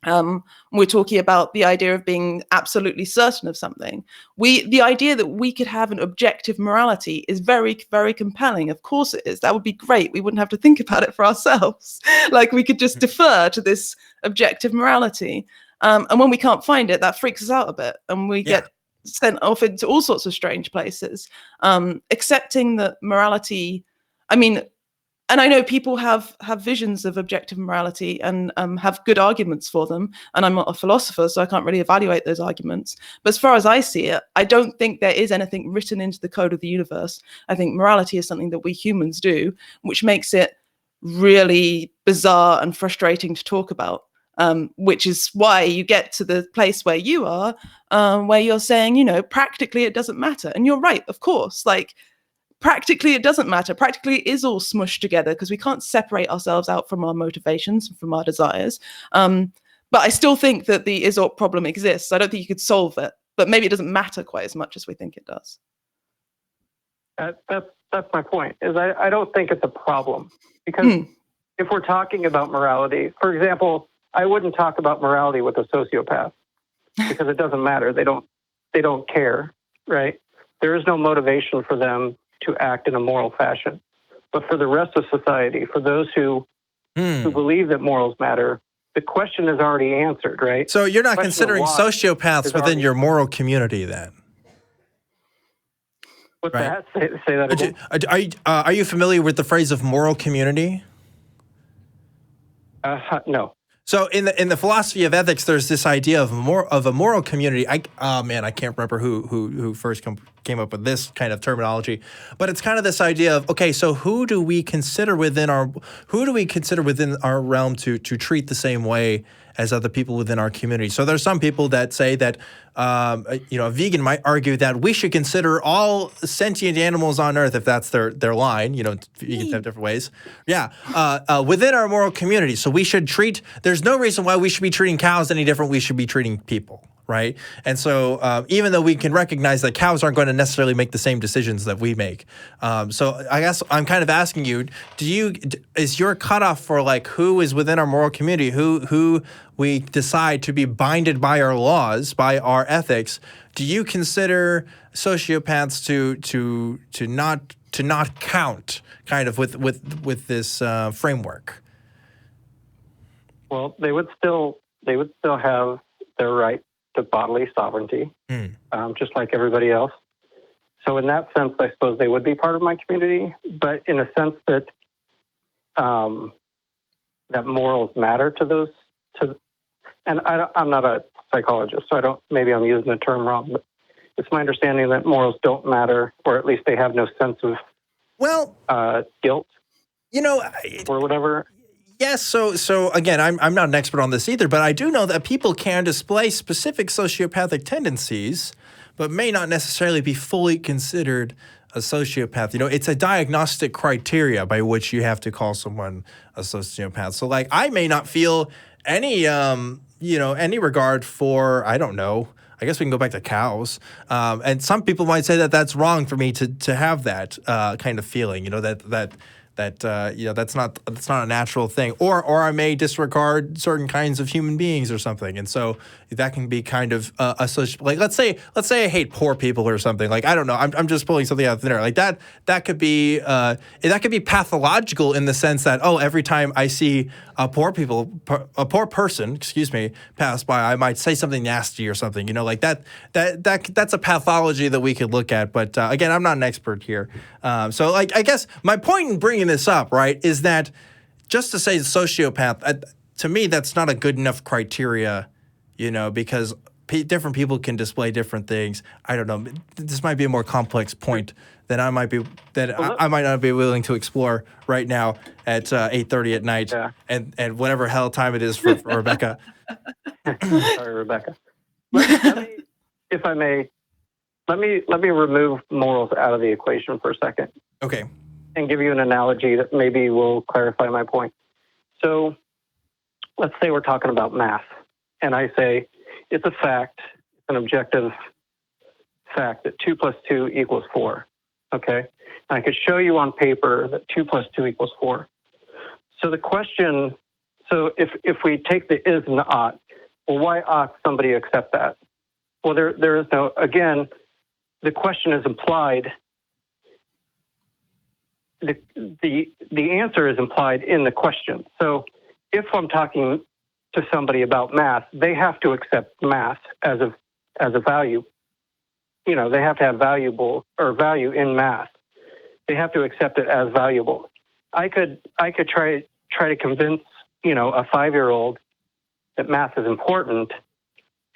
We're talking about the idea of being absolutely certain of something. The idea that we could have an objective morality is very, very compelling. Of course it is. That would be great. We wouldn't have to think about it for ourselves. Like, we could just defer to this objective morality. And when we can't find it, that freaks us out a bit. And we get sent off into all sorts of strange places. Accepting that morality, and I know people have visions of objective morality and have good arguments for them. And I'm not a philosopher, so I can't really evaluate those arguments. But as far as I see it, I don't think there is anything written into the code of the universe. I think morality is something that we humans do, which makes it really bizarre and frustrating to talk about. Which is why you get to the place where you are, where you're saying, practically it doesn't matter. And you're right, of course. Like, practically it doesn't matter. Practically it is all smushed together because we can't separate ourselves out from our motivations, from our desires. But I still think that the is-ought problem exists. I don't think you could solve it, but maybe it doesn't matter quite as much as we think it does. That's my point, is I don't think it's a problem. Because if we're talking about morality, for example, I wouldn't talk about morality with a sociopath because it doesn't matter. They don't care, right? There is no motivation for them to act in a moral fashion. But for the rest of society, for those who believe that morals matter, the question is already answered, right? So you're not considering sociopaths within your moral community then? What's that? Say that again. Are you familiar with the phrase of moral community? No. So in the philosophy of ethics, there's this idea of a moral community. I can't remember who first came up with this kind of terminology, but it's kind of this idea of, okay, so who do we consider within our realm to treat the same way as other people within our community? So there's some people that say that a vegan might argue that we should consider all sentient animals on Earth, if that's their line. Vegans have different ways. Within our moral community. So we should there's no reason why we should be treating cows any different. We should be treating people, right? And so even though we can recognize that cows aren't going to necessarily make the same decisions that we make. So I guess I'm kind of asking you, is your cutoff for like who is within our moral community, who we decide to be binded by our laws, by our ethics? Do you consider sociopaths to not count kind of with this framework? Well, they would still have their right to bodily sovereignty, just like everybody else. So in that sense, I suppose they would be part of my community. But in a sense that that morals matter to those. And I'm not a psychologist, so maybe I'm using the term wrong. But it's my understanding that morals don't matter, or at least they have no sense of guilt, or whatever. Yes, so again, I'm not an expert on this either, but I do know that people can display specific sociopathic tendencies, but may not necessarily be fully considered a sociopath. It's a diagnostic criteria by which you have to call someone a sociopath. So, like, I may not feel any regard for, I don't know, I guess we can go back to cows. And some people might say that that's wrong for me to have that kind of feeling, that's not a natural thing, or I may disregard certain kinds of human beings or something, and so that can be kind of like let's say I hate poor people or something. Like, I don't know, I'm just pulling something out of thin air. Like that could be pathological in the sense that, every time I see a poor person pass by, I might say something nasty or something. Like that's a pathology that we could look at. But again, I'm not an expert here. So like, I guess my point in bringing this up, right, is that just to say sociopath, to me, that's not a good enough criteria, because different people can display different things. I don't know. This might be a more complex point than I might not be willing to explore right now at 8:30 at night, and whatever hell time it is for Rebecca. Sorry, Rebecca. Let me, if I may, let me remove morals out of the equation for a second. Okay. And give you an analogy that maybe will clarify my point. So let's say we're talking about math, and I say it's a fact, an objective fact that 2 + 2 = 4. Okay? And I could show you on paper that 2 + 2 = 4. So the question, if we take the is and the ought, well, why ought somebody accept that? Well, there is no, again, the question is implied. The answer is implied in the question. So if I'm talking to somebody about math, they have to accept math as a value. They have to have value in math. They have to accept it as valuable. I could try to convince, a 5-year-old that math is important,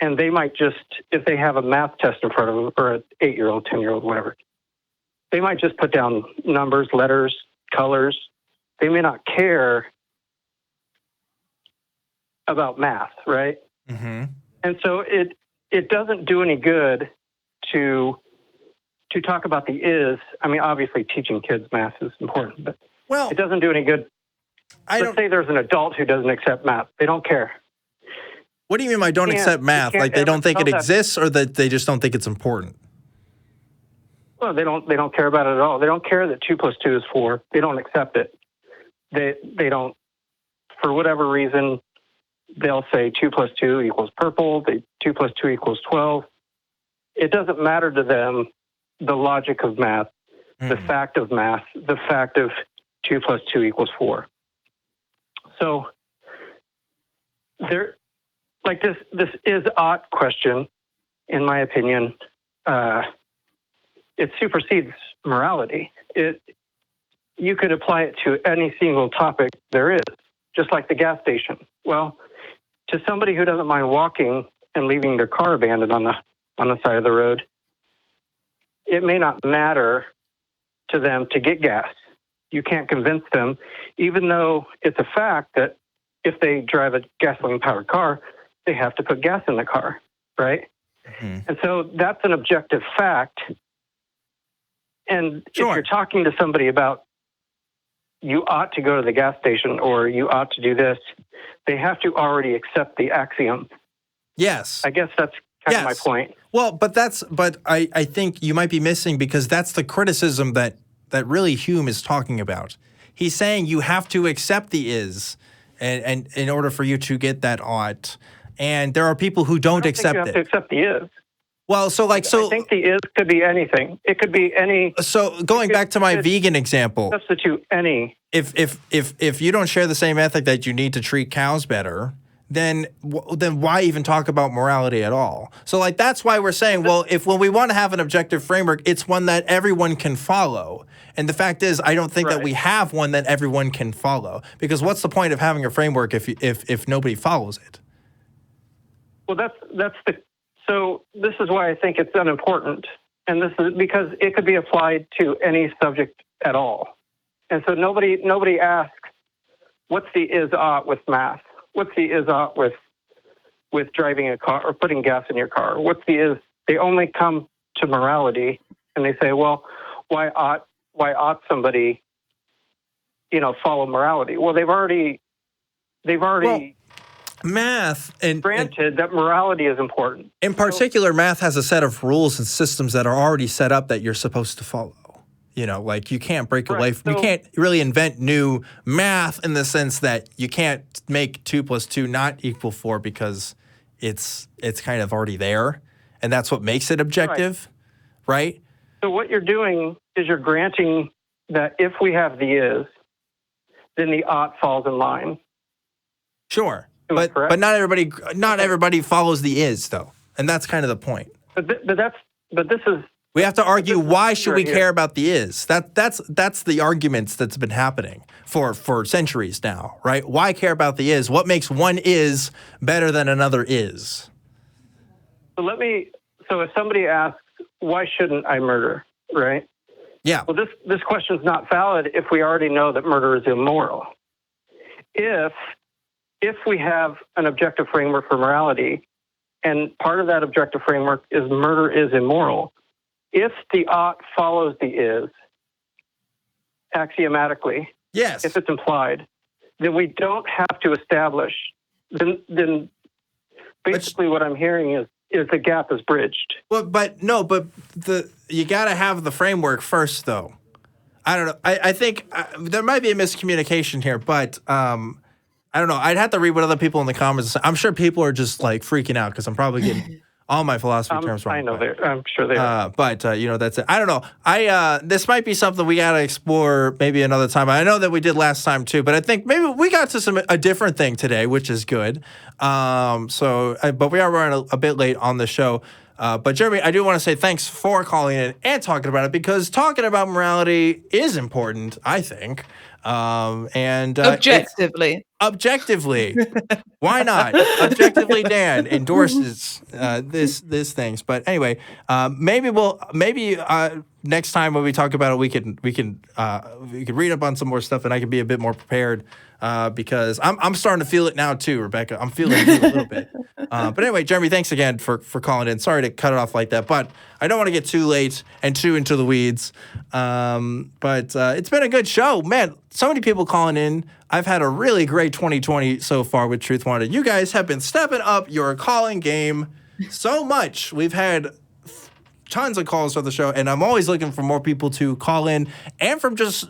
and they might just, if they have a math test in front of them, or an 8-year-old, 10-year-old, whatever, they might just put down numbers, letters, colors. They may not care about math, right? Mm-hmm. And so it doesn't do any good to talk about the is. I mean, obviously teaching kids math is important, but it doesn't do any good. Let's say there's an adult who doesn't accept math. They don't care. What do you mean by don't accept math? Like they don't think it exists, or that they just don't think it's important? Well, they don't care about it at all. They don't care that 2 + 2 is 4. They don't accept it. They don't, for whatever reason, they'll say 2 + 2 = purple. 2 + 2 = 12. It doesn't matter to them the logic of math, the fact of math, the fact of 2 + 2 = 4. So there, like this is ought question, in my opinion, it supersedes morality. You could apply it to any single topic there is, just like the gas station. Well, to somebody who doesn't mind walking and leaving their car abandoned on the side of the road, it may not matter to them to get gas. You can't convince them, even though it's a fact that if they drive a gasoline-powered car, they have to put gas in the car, right? Mm-hmm. And so that's an objective fact. And if you're talking to somebody about you ought to go to the gas station or you ought to do this, they have to already accept the axiom. Yes. I guess that's kind of my point. Well, but I think you might be missing, because that's the criticism that really Hume is talking about. He's saying you have to accept the is, and in order for you to get that ought. And there are people who don't accept it. You have to accept the is. Well, I think the is could be anything. It could be any. So going back to my vegan example, substitute any. If you don't share the same ethic that you need to treat cows better, then why even talk about morality at all? So that's why we're saying, well, when we want to have an objective framework, it's one that everyone can follow. And the fact is, I don't think that we have one that everyone can follow, because what's the point of having a framework if nobody follows it? Well, so this is why I think it's unimportant. And this is because it could be applied to any subject at all. And so nobody asks, what's the is ought with math? What's the is ought with driving a car or putting gas in your car? What's the is? They only come to morality and they say, well, why ought somebody, follow morality? Well, they've already math granted that morality is important. In particular, math has a set of rules and systems that are already set up that you're supposed to follow. You can't break away from, you can't really invent new math in the sense that you can't make 2 + 2 not equal 4, because it's kind of already there, and that's what makes it objective, right? So what you're doing is you're granting that if we have the is, then the ought falls in line. Sure. But not everybody follows the is, though, and that's kind of the point. But this is We have to argue why should we care about the is. That's the arguments that's been happening for centuries now, right? Why care about the is? What makes one is better than another is? So if somebody asks, why shouldn't I murder, right? Yeah. Well, this question is not valid if we already know that murder is immoral. If we have an objective framework for morality, and part of that objective framework is murder is immoral, if the ought follows the is, axiomatically, yes, if it's implied, then we don't have to establish. Then basically what I'm hearing is the gap is bridged. Well, but you got to have the framework first, though. I don't know. I think there might be a miscommunication here, but I don't know. I'd have to read what other people in the comments say. I'm sure people are just like freaking out because I'm probably getting all my philosophy terms wrong. I know I'm sure they are. But that's it. I don't know. This might be something we got to explore maybe another time. I know that we did last time too, but I think maybe we got to a different thing today, which is good. But we are running a bit late on the show. But Jeremy, I do want to say thanks for calling in and talking about it, because talking about morality is important, I think. Objectively. Why not? ObjectivelyDan endorses this things. But anyway, maybe next time when we talk about it, we can read up on some more stuff, and I can be a bit more prepared, because I'm starting to feel it now too, Rebecca. I'm feeling it a little bit. But anyway, Jeremy, thanks again for calling in. Sorry to cut it off like that, but I don't want to get too late and too into the weeds. But it's been a good show, man. So many people calling in. I've had a really great 2020 so far with Truth Wanted. You guys have been stepping up your calling game so much. We've had tons of calls for the show, and I'm always looking for more people to call in, and from just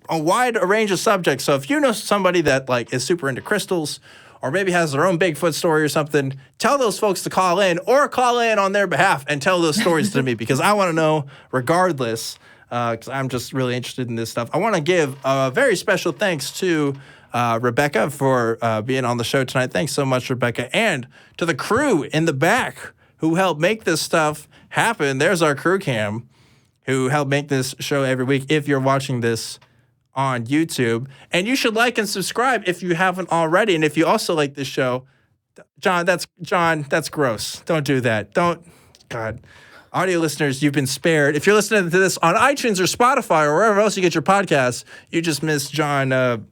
a wide range of subjects. So if you know somebody that like is super into crystals, or maybe has their own Bigfoot story or something, tell those folks to call in, or call in on their behalf and tell those stories to me, because I want to know regardless, because I'm just really interested in this stuff. I want to give a very special thanks to Rebecca for being on the show tonight. Thanks so much, Rebecca. And to the crew in the back who helped make this stuff happen. There's our crew cam who helped make this show every week, if you're watching this on YouTube. And you should like and subscribe if you haven't already. And if you also like this show, John, that's gross. Don't do that. God. Audio listeners, you've been spared. If you're listening to this on iTunes or Spotify or wherever else you get your podcasts, you just missed John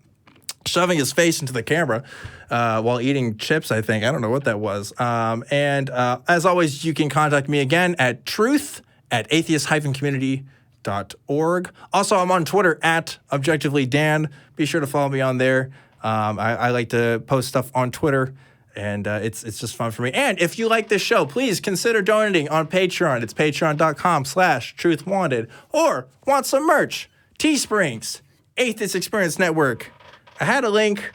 shoving his face into the camera while eating chips, I think. I don't know what that was. And as always, you can contact me again at truth@atheist-community.org. Also, I'm on Twitter at ObjectivelyDan. Be sure to follow me on there. I like to post stuff on Twitter, and it's just fun for me. And if you like this show, please consider donating on Patreon. It's patreon.com/truthwanted. Or want some merch? Teesprings, Atheist Experience Network. I had a link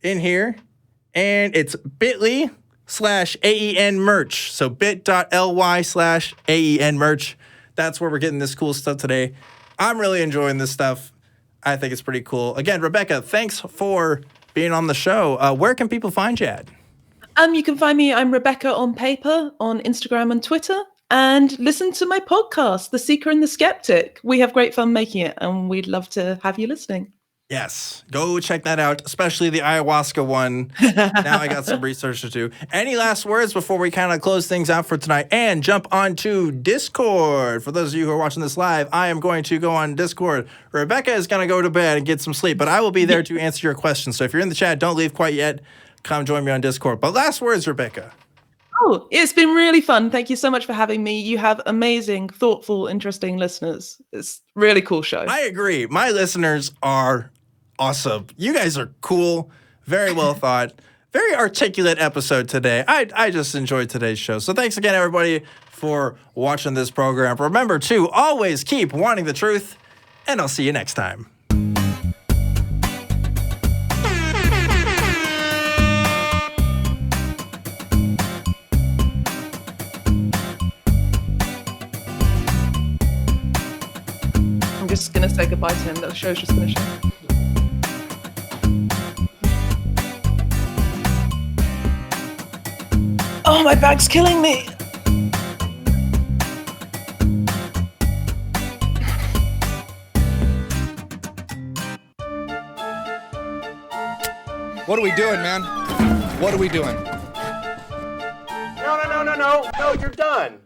in here, and it's bit.ly/AEN merch. So bit.ly/AEN merch. That's where we're getting this cool stuff today. I'm really enjoying this stuff. I think it's pretty cool. Again, Rebecca, thanks for being on the show. Where can people find you at? You can find me, I'm Rebecca on Paper, on Instagram and Twitter, and listen to my podcast, The Seeker and the Skeptic. We have great fun making it, and we'd love to have you listening. Yes, go check that out, especially the ayahuasca one. Now I got some research to do. Any last words before we kind of close things out for tonight and jump onto Discord? For those of you who are watching this live, I am going to go on Discord. Rebecca is going to go to bed and get some sleep, but I will be there to answer your questions. So if you're in the chat, don't leave quite yet. Come join me on Discord. But last words, Rebecca. Oh, it's been really fun. Thank you so much for having me. You have amazing, thoughtful, interesting listeners. It's a really cool show. I agree. My listeners are awesome. You guys are cool. Very well thought. Very articulate episode today. I just enjoyed today's show. So thanks again, everybody, for watching this program. Remember to always keep wanting the truth, and I'll see you next time. I'm just going to say goodbye to him. The show's just finishing. Oh, my bag's killing me. What are we doing, man? What are we doing? No, you're done.